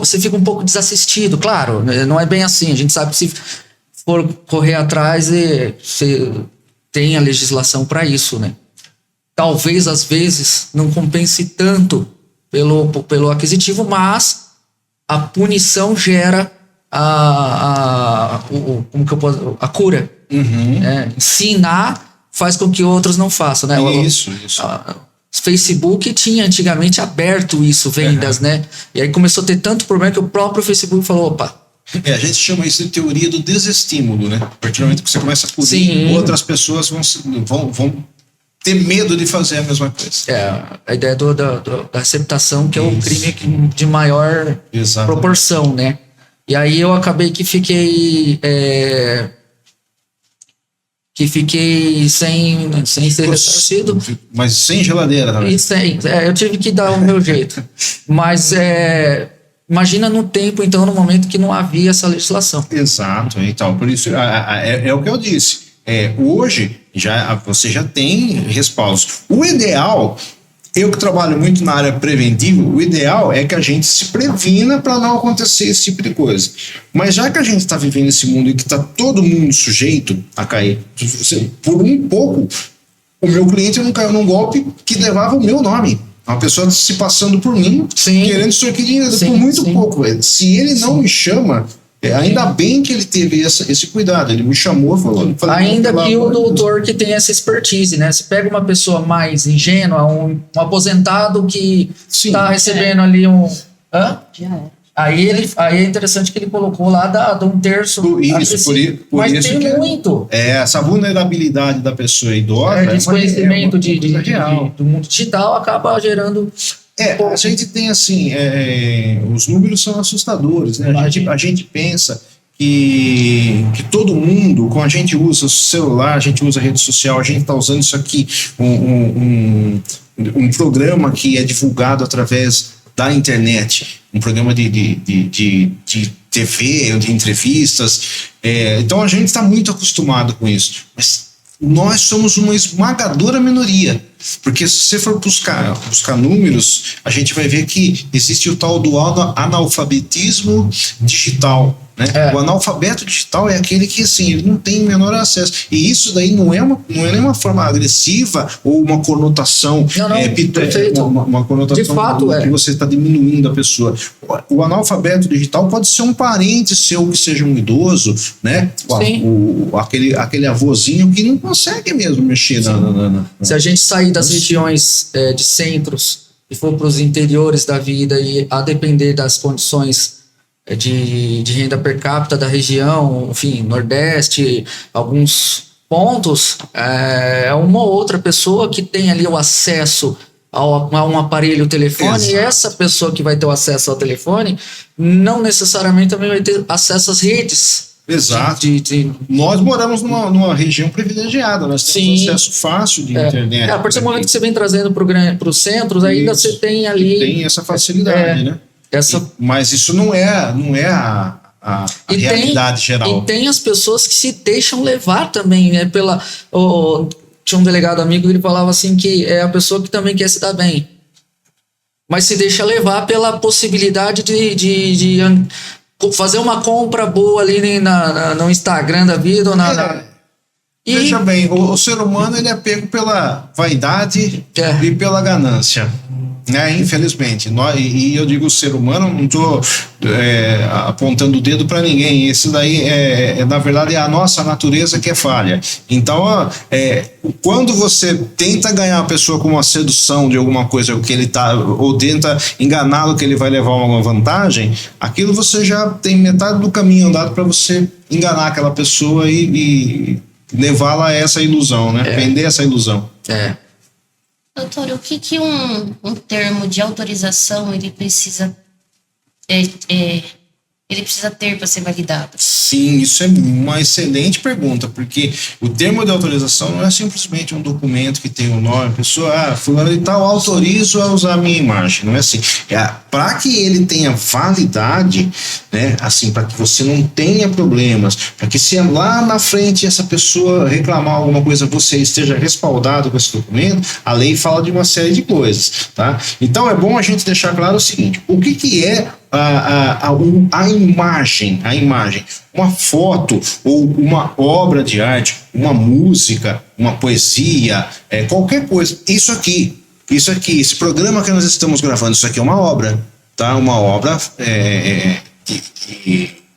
você fica um pouco desassistido, claro, não é bem assim, a gente sabe que se for correr atrás, você tem a legislação para isso, né? Talvez, às vezes, não compense tanto pelo aquisitivo, mas a punição gera a cura. Uhum. Ensinar faz com que outros não façam, né? Isso. Facebook tinha antigamente aberto isso, vendas, né? E aí começou a ter tanto problema que o próprio Facebook falou, opa. A gente chama isso de teoria do desestímulo, né? A partir do momento que você começa a punir, outras pessoas vão ter medo de fazer a mesma coisa. A ideia da receptação, que é o crime de maior proporção, né? E aí eu acabei que fiquei sem ser ressarcido. Mas sem geladeira também. Eu tive que dar o meu jeito. Mas imagina no tempo, então, no momento que não havia essa legislação. Exato. Então, por isso, é o que eu disse. Hoje, você já tem respaldos. O ideal... Eu que trabalho muito na área preventiva, o ideal é que a gente se previna para não acontecer esse tipo de coisa. Mas já que a gente está vivendo nesse mundo e que está todo mundo sujeito a cair, por um pouco, o meu cliente não caiu num golpe que levava o meu nome. Uma pessoa se passando por mim, querendo extorquir dinheiro por muito pouco. Se ele não me chama... ainda bem que ele teve esse cuidado, ele me chamou e falou... Ainda que o doutor que tem essa expertise, né? Você pega uma pessoa mais ingênua, um aposentado que está recebendo ali um... Já era. Aí é interessante que ele colocou lá de um terço. Mas isso tem muito. Essa vulnerabilidade da pessoa idosa. Desconhecimento do mundo digital acaba gerando. A gente tem assim, os números são assustadores, né? A gente pensa que todo mundo, quando a gente usa o celular, a gente usa a rede social, a gente está usando isso aqui, um programa que é divulgado através da internet, um programa de TV, de entrevistas. Então a gente está muito acostumado com isso, mas nós somos uma esmagadora minoria, porque se você for buscar números, a gente vai ver que existe o tal do analfabetismo digital, né? O analfabeto digital é aquele que, assim, ele não tem o menor acesso, e isso daí não é nenhuma forma agressiva ou uma conotação uma conotação de fato, que você está diminuindo a pessoa. O analfabeto digital pode ser um parente seu que seja um idoso, né? Aquele avôzinho que não consegue mesmo mexer Se a gente sair das regiões de centros e for para os interiores da vida, e a depender das condições de renda per capita da região, enfim, Nordeste, alguns pontos, uma ou outra pessoa que tem ali o acesso a um aparelho telefone. Exato. E essa pessoa que vai ter o acesso ao telefone não necessariamente também vai ter acesso às redes. Exato. Nós moramos numa região privilegiada, nós temos acesso fácil de internet. A partir do momento que você vem trazendo para os centros, ainda você tem ali... Tem essa facilidade, né? Mas isso não é a realidade geral. E tem as pessoas que se deixam levar também, né? Tinha um delegado amigo que ele falava assim, que é a pessoa que também quer se dar bem, mas se deixa levar pela possibilidade de fazer uma compra boa ali no Instagram da vida. Veja bem, o ser humano ele é pego pela vaidade e pela ganância, né? Infelizmente. E eu digo ser humano, não estou apontando o dedo para ninguém. Isso daí na verdade é a nossa natureza que é falha. Então, quando você tenta ganhar a pessoa com uma sedução de alguma coisa que ele tá, ou tenta enganá-lo que ele vai levar uma vantagem, aquilo você já tem metade do caminho andado para você enganar aquela pessoa e levá-la a essa ilusão, né? Vender essa ilusão. Doutor, o que um termo de autorização ele precisa ter para ser validado? Sim, isso é uma excelente pergunta, porque o termo de autorização não é simplesmente um documento que tem o nome, a pessoa, fulano de tal, autorizo a usar a minha imagem, não é assim. Para que ele tenha validade, né, assim, para que você não tenha problemas, para que se lá na frente essa pessoa reclamar alguma coisa, você esteja respaldado com esse documento, a lei fala de uma série de coisas, tá? Então é bom a gente deixar claro o seguinte: o que é a imagem, uma foto ou uma obra de arte, uma música, uma poesia, qualquer coisa. Isso aqui, esse programa que nós estamos gravando, isso aqui é uma obra, tá? Uma obra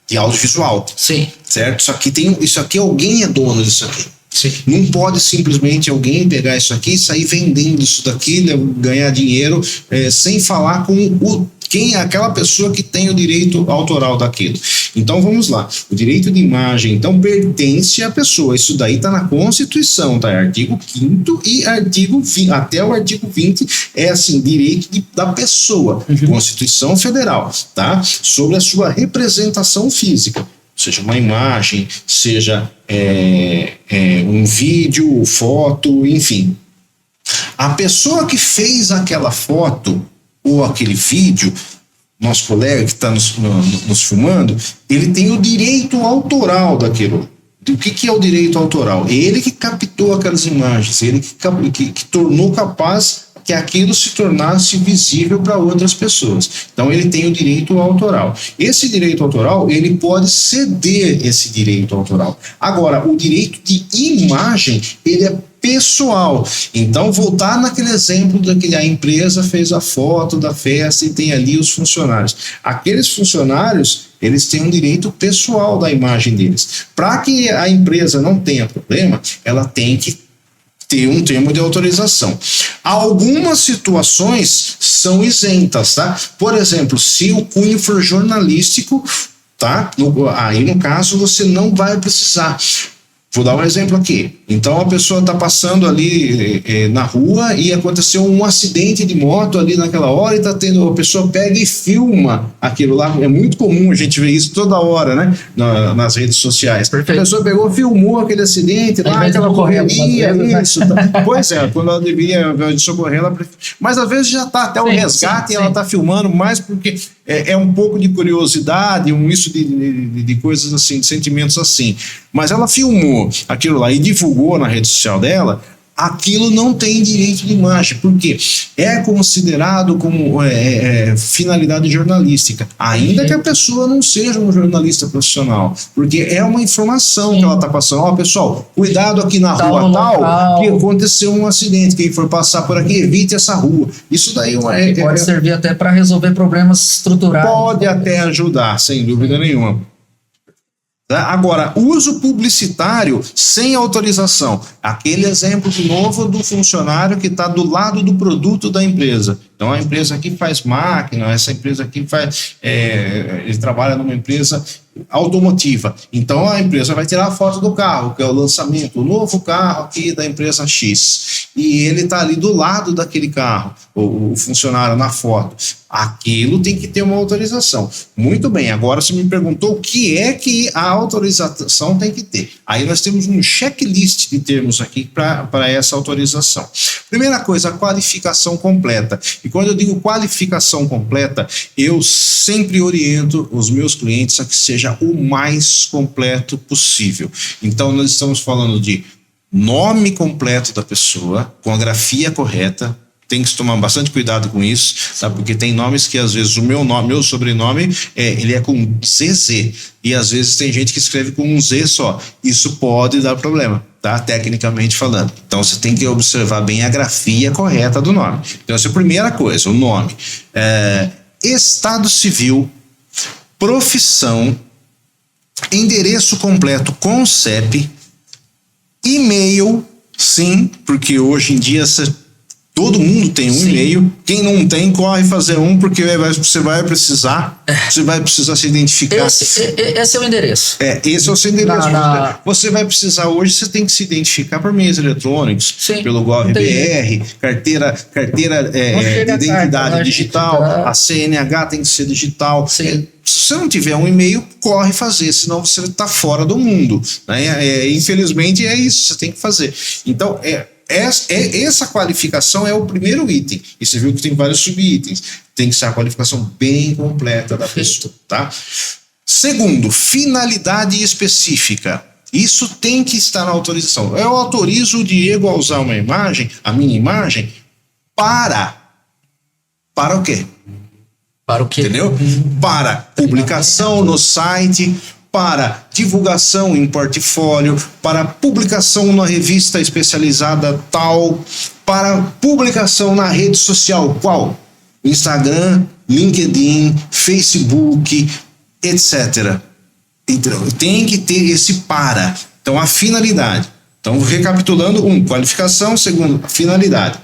de audiovisual. Sim. Certo? Isso aqui alguém é dono disso aqui. Sim. Não pode simplesmente alguém pegar isso aqui e sair vendendo isso daqui, ganhar dinheiro, sem falar com quem é aquela pessoa que tem o direito autoral daquilo. Então vamos lá, o direito de imagem então pertence à pessoa, isso daí está na Constituição, tá? Artigo 5º e artigo 20, até o artigo 20 é assim, direito da pessoa, Constituição Federal, tá? Sobre a sua representação física, seja uma imagem, seja um vídeo, foto, enfim. A pessoa que fez aquela foto ou aquele vídeo, nosso colega que está nos filmando, ele tem o direito autoral daquilo. O que é o direito autoral? Ele que captou aquelas imagens, ele que tornou capaz que aquilo se tornasse visível para outras pessoas. Então ele tem o direito autoral. Esse direito autoral, ele pode ceder esse direito autoral. Agora, o direito de imagem, ele é pessoal. Então, voltar naquele exemplo daquele, a empresa fez a foto da festa e tem ali os funcionários. Aqueles funcionários, eles têm um direito pessoal da imagem deles. Para que a empresa não tenha problema, ela tem que ter um termo de autorização. Algumas situações são isentas, tá? Por exemplo, se o cunho for jornalístico, tá? Aí, no caso, você não vai precisar. Vou dar um exemplo aqui. Então, a pessoa está passando ali na rua e aconteceu um acidente de moto ali naquela hora e a pessoa pega e filma aquilo lá. É muito comum a gente ver isso toda hora, né? Nas redes sociais. Perfeito. A pessoa pegou, filmou aquele acidente lá, aquela correria, isso. Pois é, quando ela deveria socorrer, ela... Mas às vezes já está até o resgate e ela está filmando mais porque é um pouco de curiosidade, misto de coisas assim, de sentimentos assim. Mas ela filmou aquilo lá e divulgou na rede social dela, aquilo não tem direito de imagem, porque é considerado como finalidade jornalística, ainda que a pessoa não seja um jornalista profissional, porque é uma informação que ela está passando. Ó, pessoal, cuidado aqui na rua tal, que aconteceu um acidente, quem for passar por aqui, evite essa rua. Isso daí pode servir até para resolver problemas estruturais. Pode até ajudar, sem dúvida nenhuma. Agora, uso publicitário sem autorização. Aquele exemplo de novo do funcionário que está do lado do produto da empresa. Então, a empresa aqui faz máquina, essa empresa aqui ele trabalha numa empresa automotiva. Então, a empresa vai tirar a foto do carro, que é o lançamento, o novo carro aqui da empresa X. E ele está ali do lado daquele carro, o funcionário na foto. Aquilo tem que ter uma autorização. Muito bem, agora você me perguntou o que é que a autorização tem que ter. Aí nós temos um checklist de termos aqui para essa autorização. Primeira coisa, a qualificação completa. E quando eu digo qualificação completa, eu sempre oriento os meus clientes a que seja o mais completo possível. Então, nós estamos falando de nome completo da pessoa, com a grafia correta. Tem que tomar bastante cuidado com isso, tá? Porque tem nomes que às vezes o meu sobrenome ele é com ZZ, e às vezes tem gente que escreve com um Z só. Isso pode dar problema, tá? Tecnicamente falando. Então você tem que observar bem a grafia correta do nome. Então essa é a primeira coisa, o nome. Estado civil, profissão, endereço completo com CEP, e-mail, sim, porque hoje em dia todo mundo tem um e-mail. Quem não tem, corre fazer um, porque você vai precisar se identificar. Esse é o endereço. Esse é o seu endereço. Você vai precisar hoje, você tem que se identificar por meios eletrônicos, sim, pelo GovBR, carteira de identidade digital, a CNH tem que ser digital. Sim. Se você não tiver um e-mail, corre fazer, senão você está fora do mundo, né? Infelizmente é isso, você tem que fazer. Então, essa qualificação é o primeiro item. E você viu que tem vários subitens. Tem que ser a qualificação bem completa da pessoa, tá? Segundo, finalidade específica. Isso tem que estar na autorização. Eu autorizo o Diego a usar uma imagem, a minha imagem, para o quê? Para o quê? Entendeu? Para publicação no site, para divulgação em portfólio, para publicação numa revista especializada tal, para publicação na rede social, qual? Instagram, LinkedIn, Facebook, etc. Então, tem que ter esse para. Então, a finalidade. Então, recapitulando, qualificação, segundo, finalidade.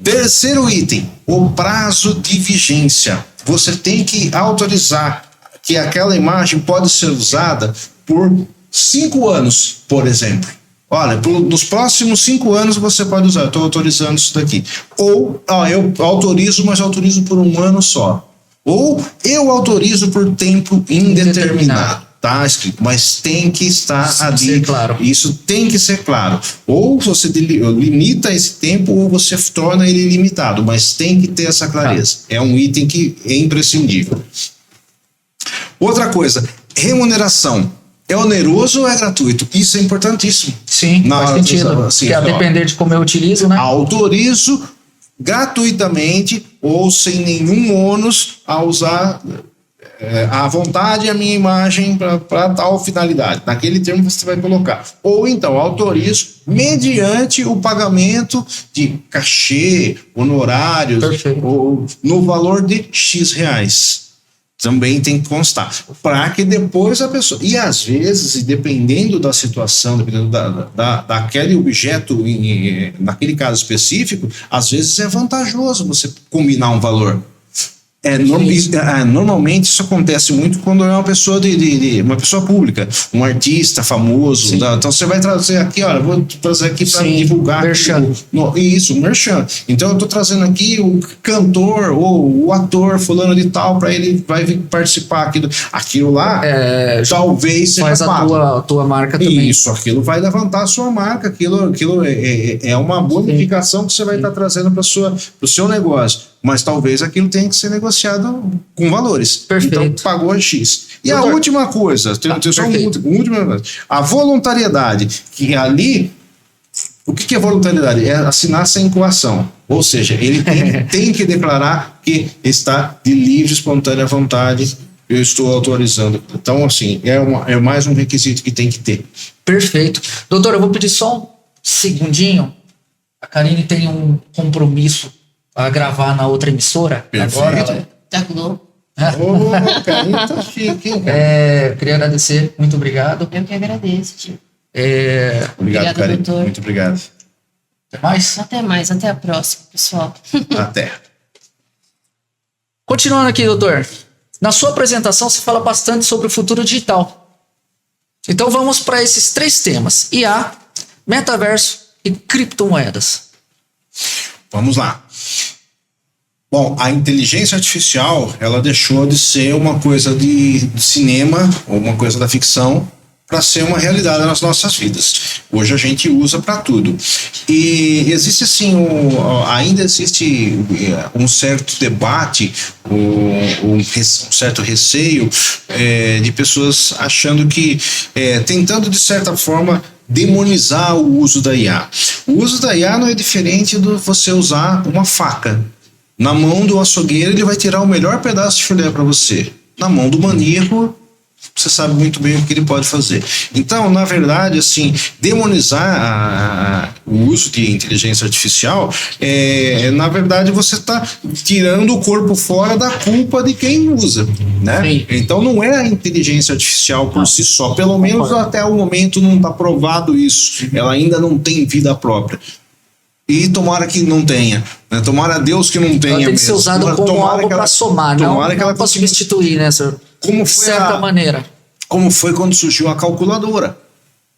Terceiro item, o prazo de vigência. Você tem que autorizar que aquela imagem pode ser usada por 5 anos, por exemplo. Olha, nos próximos 5 anos você pode usar, eu estou autorizando isso daqui. Ou, eu autorizo, mas autorizo por 1 ano só. Ou eu autorizo por tempo indeterminado. Tá escrito, mas tem que estar ali. Claro. Isso tem que ser claro. Ou você limita esse tempo, ou você torna ele ilimitado, mas tem que ter essa clareza. É um item que é imprescindível. Outra coisa, remuneração. É oneroso ou é gratuito? Isso é importantíssimo. Sim, faz sentido. Assim, que a depender de como eu utilizo, né? Autorizo gratuitamente ou sem nenhum ônus a usar à vontade a minha imagem para tal finalidade. Naquele termo você vai colocar. Ou então, autorizo mediante o pagamento de cachê, honorários, ou no valor de X reais. Também tem que constar. Para que depois a pessoa. E às vezes, e dependendo da situação, dependendo daquele objeto, naquele caso específico, às vezes é vantajoso você combinar um valor. Normalmente isso acontece muito quando é uma pessoa uma pessoa pública, um artista famoso. Então você vai trazer aqui, olha, vou trazer aqui para divulgar isso, o merchan. Então eu estou trazendo aqui o cantor ou o ator fulano de tal, para ele vai vir participar aquilo lá, talvez seja faz a tua marca também. Isso, aquilo vai levantar a sua marca, aquilo é uma bonificação que você vai estar trazendo para o seu negócio. Mas talvez aquilo tenha que ser negociado com valores. Perfeito. Então pagou X. E a última coisa, tem só última coisa, a voluntariedade, que ali, o que é voluntariedade? É assinar sem coação. Ou seja, ele tem que declarar que está de livre, espontânea vontade, eu estou autorizando. Então, assim, é mais um requisito que tem que ter. Perfeito. Doutor, eu vou pedir só um segundinho. A Karine tem um compromisso a gravar na outra emissora. Perfeito. Agora Da Globo. Karine tá chique, hein, queria agradecer, muito obrigado. Eu que agradeço, tio. Obrigado, Karine. doutor. Muito obrigado. Até mais. Até mais, até a próxima, pessoal. Até. Continuando aqui, doutor. Na sua apresentação, você fala bastante sobre o futuro digital. Então vamos para esses 3 temas: IA, metaverso e criptomoedas. Vamos lá. Bom, a inteligência artificial, ela deixou de ser uma coisa de cinema ou uma coisa da ficção para ser uma realidade nas nossas vidas. Hoje a gente usa para tudo. E existe assim, ainda existe um certo debate, um certo receio de pessoas achando que, tentando de certa forma demonizar o uso da IA. O uso da IA não é diferente do você usar uma faca. Na mão do açougueiro, ele vai tirar o melhor pedaço de filé para você. Na mão do maníaco, você sabe muito bem o que ele pode fazer. Então, na verdade, assim, demonizar o uso de inteligência artificial, na verdade, você está tirando o corpo fora da culpa de quem usa, né? Sim. Então, não é a inteligência artificial por si só. Pelo menos até o momento não está provado isso. Ela ainda não tem vida própria. E tomara que não tenha, né? Tomara a Deus que não tenha. Ela tem que ser usada como algo para somar, não para substituir, né, senhor? Como De foi certa maneira. Como foi quando surgiu a calculadora.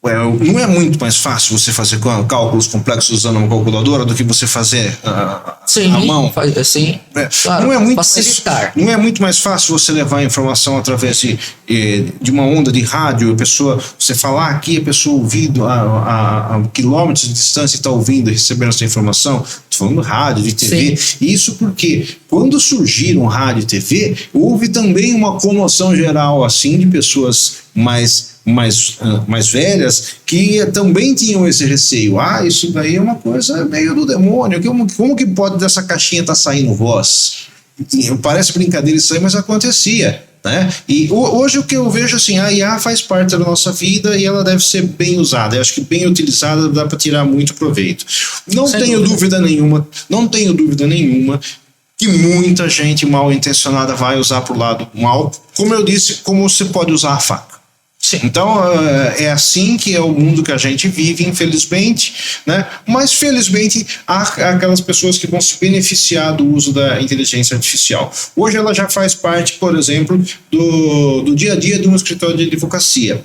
Não é muito mais fácil você fazer cálculos complexos usando uma calculadora do que você fazer a mão? Sim, claro, não é muito facilitar. Não é muito mais fácil você levar a informação através de uma onda de rádio, você falar aqui, a pessoa ouvindo a quilômetros de distância está ouvindo e recebendo essa informação? Estou falando rádio, de TV. Sim. Isso porque quando surgiram rádio e TV, houve também uma comoção geral assim de pessoas mais velhas que também tinham esse receio. Isso daí é uma coisa meio do demônio. Como que pode dessa caixinha estar saindo voz? Parece brincadeira isso aí, mas acontecia, né? E hoje o que eu vejo assim, a IA faz parte da nossa vida e ela deve ser bem usada. Eu acho que bem utilizada dá para tirar muito proveito. Não tenho dúvida nenhuma que muita gente mal intencionada vai usar para o lado mal. Como eu disse, como você pode usar a faca. Sim. Então é assim que é o mundo que a gente vive, infelizmente, né? Mas felizmente há aquelas pessoas que vão se beneficiar do uso da inteligência artificial. Hoje ela já faz parte, por exemplo, do dia a dia de um escritório de advocacia.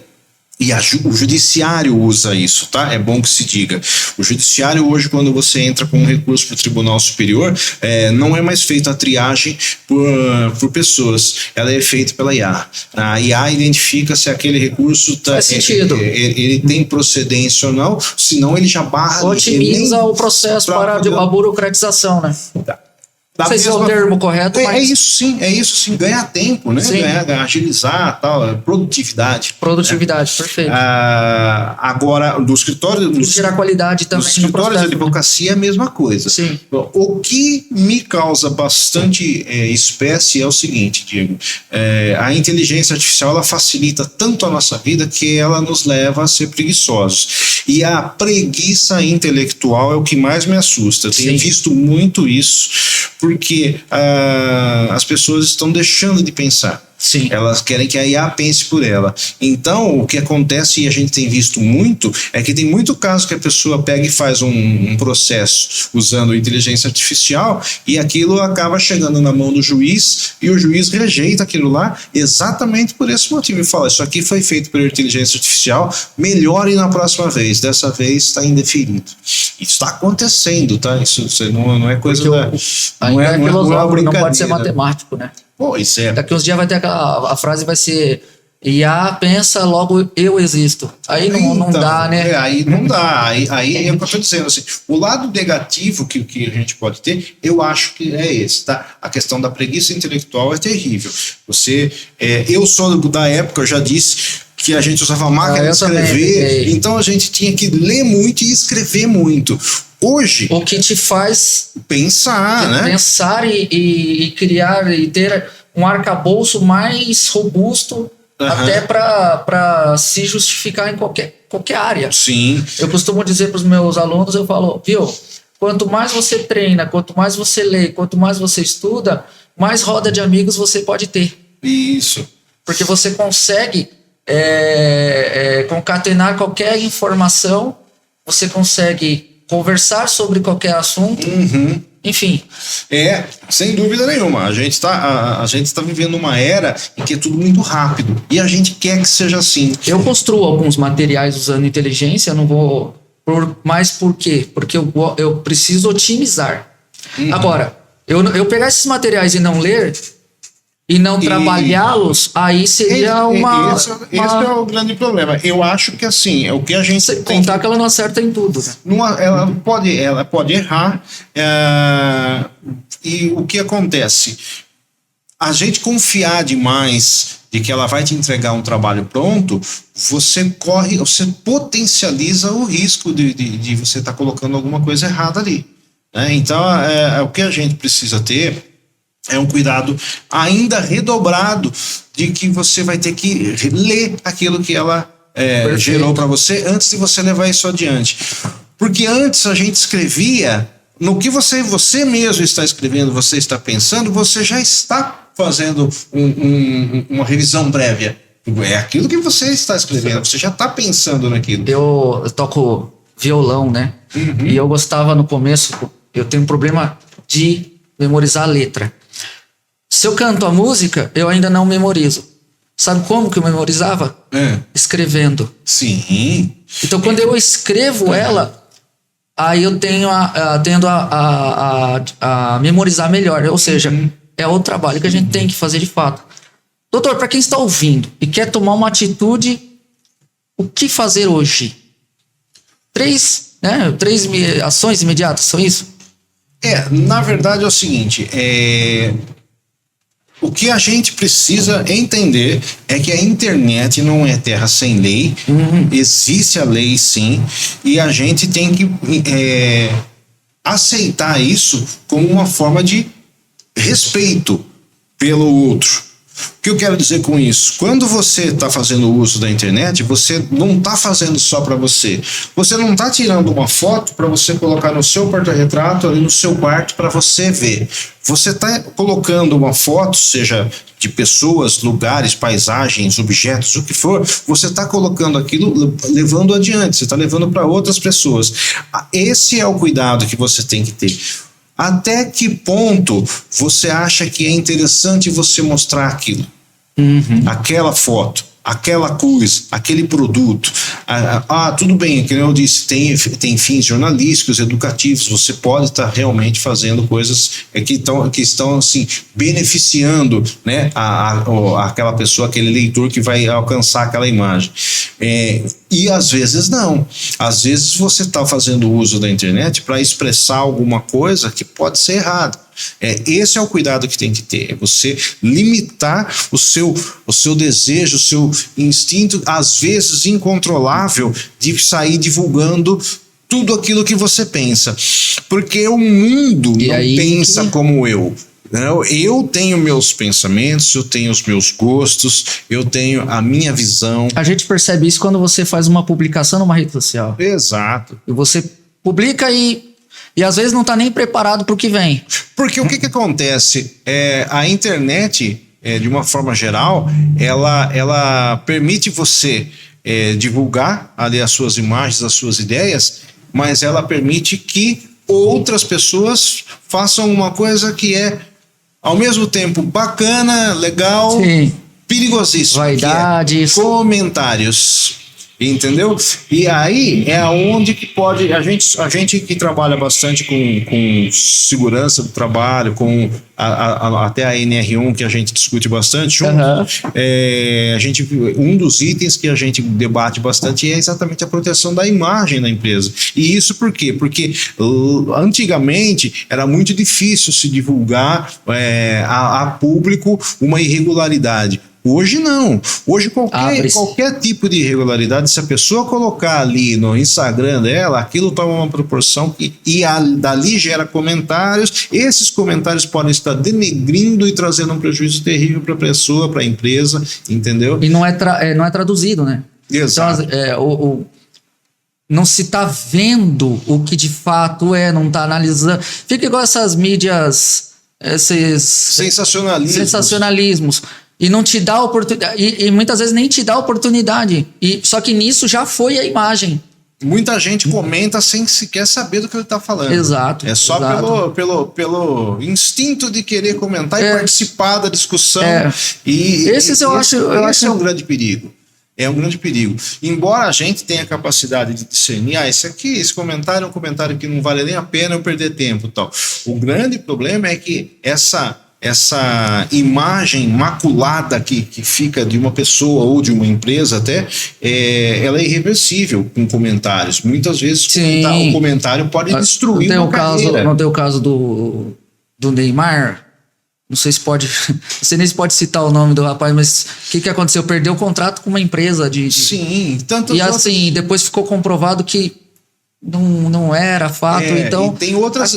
E o judiciário usa isso, tá? É bom que se diga. O judiciário hoje, quando você entra com um recurso para o Tribunal Superior, não é mais feita a triagem por pessoas. Ela é feita pela IA. A IA identifica se aquele recurso faz sentido. Ele tem procedência ou não, senão ele já barra... Otimiza o processo para a burocratização, né? Tá. Não sei se é o termo correto, mas... É isso sim, ganhar tempo, né? Agilizar, tal, produtividade. Produtividade, né? Perfeito. Agora, do escritório... Tirar qualidade também. Nos escritórios de advocacia é a mesma coisa. Sim. O que me causa bastante espécie é o seguinte, Diego. A inteligência artificial, ela facilita tanto a nossa vida que ela nos leva a ser preguiçosos. E a preguiça intelectual é o que mais me assusta. Eu tenho visto muito isso, porque as pessoas estão deixando de pensar. Sim. Elas querem que a IA pense por ela. Então, o que acontece, e a gente tem visto muito, é que tem muito caso que a pessoa pega e faz um processo usando inteligência artificial e aquilo acaba chegando na mão do juiz e o juiz rejeita aquilo lá exatamente por esse motivo. E fala, isso aqui foi feito por inteligência artificial, melhore na próxima vez. Dessa vez está indeferido. Isso está acontecendo, tá? Isso não é coisa da... Ainda é filosófico, não pode ser brincadeira. matemático, né? Pois é. Daqui uns dias vai ter a frase vai ser IA pensa, logo eu existo. Aí não Então, dá, né? Aí não dá. Aí é o que eu estou dizendo. Assim, o lado negativo que a gente pode ter, eu acho que é esse, tá? A questão da preguiça intelectual é terrível. Eu sou da época, eu já disse que a gente usava máquina de escrever, então a gente tinha que ler muito e escrever muito. Hoje... O que te faz pensar, né? Pensar e criar e ter um arcabouço mais robusto até para se justificar em qualquer área. Sim. Eu costumo dizer para os meus alunos, eu falo, viu, quanto mais você treina, quanto mais você lê, quanto mais você estuda, mais roda de amigos você pode ter. Isso. Porque você consegue concatenar qualquer informação, você consegue conversar sobre qualquer assunto, enfim. Sem dúvida nenhuma. A gente tá vivendo uma era em que é tudo muito rápido e a gente quer que seja assim. Eu construo alguns materiais usando inteligência, eu não vou... Mas por quê? Porque eu preciso otimizar. Agora, eu pegar esses materiais e não ler... E não trabalhá-los, aí seria esse é o grande problema. Eu acho que assim, é o que a gente tem contar que ela não acerta em tudo, né? Ela pode errar, e o que acontece? A gente confiar demais de que ela vai te entregar um trabalho pronto, você potencializa o risco de você estar colocando alguma coisa errada ali, né? Então, o que a gente precisa ter é um cuidado ainda redobrado de que você vai ter que ler aquilo que ela gerou para você antes de você levar isso adiante. Porque antes a gente escrevia, no que você mesmo está escrevendo, você está pensando, você já está fazendo uma revisão prévia. É aquilo que você está escrevendo, você já está pensando naquilo. Eu toco violão, né? E eu gostava no começo, eu tenho um problema de memorizar a letra. Se eu canto a música, eu ainda não memorizo. Sabe como que eu memorizava? Escrevendo. Sim. Então, quando eu escrevo ela, aí eu tendo a memorizar melhor. Ou seja, é o trabalho que a gente tem que fazer de fato. Doutor, para quem está ouvindo e quer tomar uma atitude, o que fazer hoje? 3 ações imediatas, são isso? Na verdade é o seguinte, o que a gente precisa entender é que a internet não é terra sem lei, existe a lei sim, e a gente tem que aceitar isso como uma forma de respeito pelo outro. O que eu quero dizer com isso? Quando você está fazendo uso da internet, você não está fazendo só para você. Você não está tirando uma foto para você colocar no seu porta-retrato ali no seu quarto para você ver. Você está colocando uma foto, seja de pessoas, lugares, paisagens, objetos, o que for, você está colocando aquilo, levando adiante, você está levando para outras pessoas. Esse é o cuidado que você tem que ter. Até que ponto você acha que é interessante você mostrar aquilo? Aquela foto, aquela coisa, aquele produto. Tudo bem, como eu disse, tem fins jornalísticos, educativos, você pode estar realmente fazendo coisas que estão assim, beneficiando, né, aquela pessoa, aquele leitor que vai alcançar aquela imagem. E às vezes não. Às vezes você está fazendo uso da internet para expressar alguma coisa que pode ser errada. Esse é o cuidado que tem que ter. É você limitar o seu desejo, o seu instinto, às vezes incontrolável, de sair divulgando tudo aquilo que você pensa. Porque o mundo não pensa como eu. Eu tenho meus pensamentos, eu tenho os meus gostos, eu tenho a minha visão. A gente percebe isso quando você faz uma publicação numa rede social. Exato. E você publica e às vezes não está nem preparado para o que vem. Porque o que acontece? A internet, de uma forma geral, ela permite você divulgar ali as suas imagens, as suas ideias, mas ela permite que outras pessoas façam uma coisa que é ao mesmo tempo bacana, legal, Sim. perigosíssimo. Vaidades. Que é comentários. Entendeu? E aí é onde que pode. A gente que trabalha bastante com segurança do trabalho, com até a NR1 que a gente discute bastante junto, um dos itens que a gente debate bastante é exatamente a proteção da imagem da empresa. E isso por quê? Porque antigamente era muito difícil se divulgar a público uma irregularidade. Hoje não. Hoje qualquer tipo de irregularidade, se a pessoa colocar ali no Instagram dela, aquilo toma uma proporção dali gera comentários. Esses comentários podem estar denegrindo e trazendo um prejuízo terrível para a pessoa, para a empresa, entendeu? E não é traduzido, né? Exato. Então, não se está vendo o que de fato não está analisando. Fica igual essas mídias, esses sensacionalismos. E não te dá oportunidade, e muitas vezes nem te dá oportunidade. Só que nisso já foi a imagem. Muita gente comenta sem sequer saber do que ele está falando. Exato. É só pelo instinto de querer comentar e participar da discussão. Esse é um grande perigo. É um grande perigo. Embora a gente tenha a capacidade de discernir, esse comentário é um comentário que não vale nem a pena eu perder tempo, tal. O grande problema é que essa imagem maculada que fica de uma pessoa ou de uma empresa até, ela é irreversível com comentários. Muitas vezes o comentário pode destruir uma carreira. Não tem o caso do Neymar? Não sei se pode... Não sei nem se pode citar o nome do rapaz, mas o que aconteceu? Perdeu o contrato com uma empresa de... Sim. Depois ficou comprovado que não era fato, então e tem outros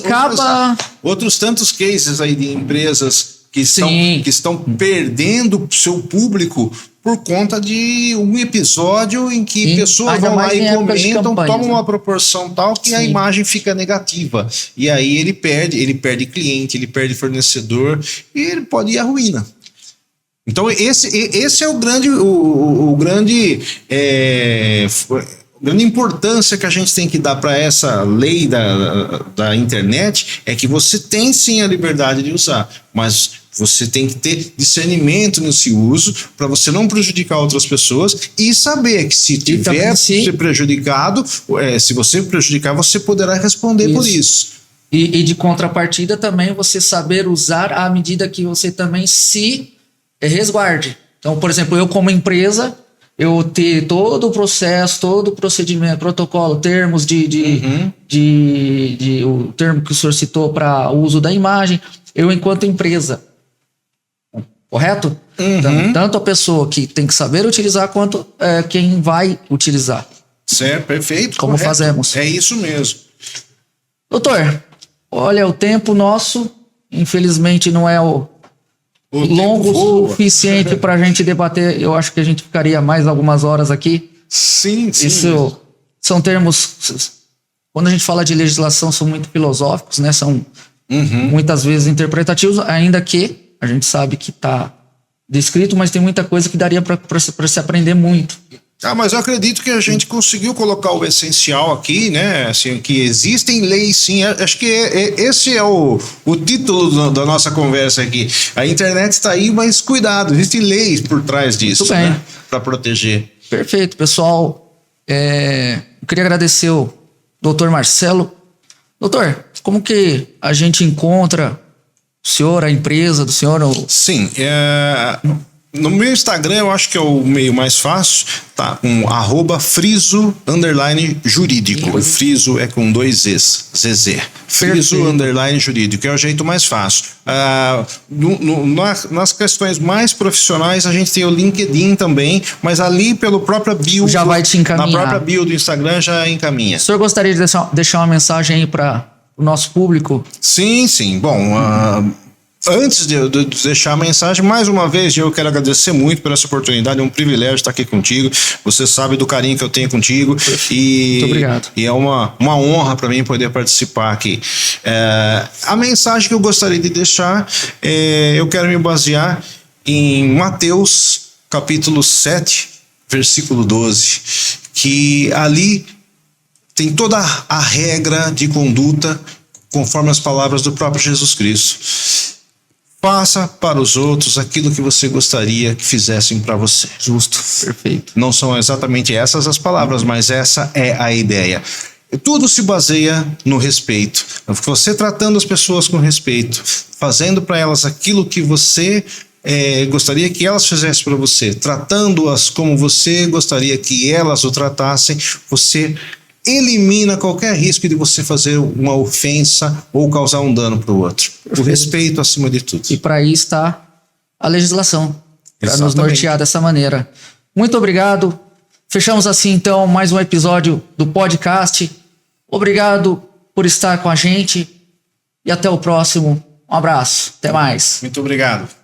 tantos cases aí de empresas que estão perdendo seu público por conta de um episódio em que pessoas vão lá e comentam, tomam uma proporção tal que a imagem fica negativa, e aí ele perde cliente, ele perde fornecedor e ele pode ir à ruína. Então esse é o grande grande importância que a gente tem que dar para essa lei da internet é que você tem sim a liberdade de usar, mas você tem que ter discernimento nesse uso para você não prejudicar outras pessoas e saber que se tiver ser prejudicado, se você prejudicar, você poderá responder por isso. E de contrapartida também você saber usar à medida que você também se resguarde. Então, por exemplo, eu como empresa, eu ter todo o processo, todo o procedimento, protocolo, termos o termo que o senhor citou para o uso da imagem, eu enquanto empresa, correto? Então, tanto a pessoa que tem que saber utilizar, quanto quem vai utilizar. Certo, perfeito. Como correto. Fazemos. É isso mesmo. Doutor, olha, o tempo nosso, infelizmente, não é o longo o suficiente para a gente debater. Eu acho que a gente ficaria mais algumas horas aqui. Sim. Isso são termos, quando a gente fala de legislação, são muito filosóficos, né? São muitas vezes interpretativos, ainda que a gente sabe que está descrito, mas tem muita coisa que daria para se aprender muito. Mas eu acredito que a gente conseguiu colocar o essencial aqui, né? Assim, que existem leis, sim. Acho que esse é o título da nossa conversa aqui. A internet está aí, mas cuidado, existem leis por trás disso, né? Para proteger. Perfeito, pessoal. Eu queria agradecer o Dr. Marcelo. Doutor, como que a gente encontra o senhor, a empresa do senhor? Sim, no meu Instagram eu acho que é o meio mais fácil, tá? Com @friso_jurídico. O friso é com 2 Z's, ZZ. Friso_jurídico é o jeito mais fácil. Nas questões mais profissionais a gente tem o LinkedIn também, mas ali pelo próprio bio já vai te encaminhar. Na própria bio do Instagram já encaminha. O senhor gostaria de deixar uma mensagem aí para o nosso público? Sim. Bom, antes de eu deixar a mensagem, mais uma vez eu quero agradecer muito por essa oportunidade, é um privilégio estar aqui contigo, você sabe do carinho que eu tenho contigo muito obrigado. E é uma honra para mim poder participar aqui. A mensagem que eu gostaria de deixar, eu quero me basear em Mateus, capítulo 7, versículo 12, que ali tem toda a regra de conduta conforme as palavras do próprio Jesus Cristo. Faça para os outros aquilo que você gostaria que fizessem para você. Justo, perfeito. Não são exatamente essas as palavras, mas essa é a ideia. Tudo se baseia no respeito. Você tratando as pessoas com respeito, fazendo para elas aquilo que você gostaria que elas fizessem para você, tratando-as como você gostaria que elas o tratassem, você elimina qualquer risco de você fazer uma ofensa ou causar um dano para o outro. O respeito acima de tudo. E para isso está a legislação, para nos Exatamente. nortear dessa maneira. Muito obrigado. Fechamos assim, então, mais um episódio do podcast. Obrigado por estar com a gente e até o próximo. Um abraço. Até mais. Muito obrigado.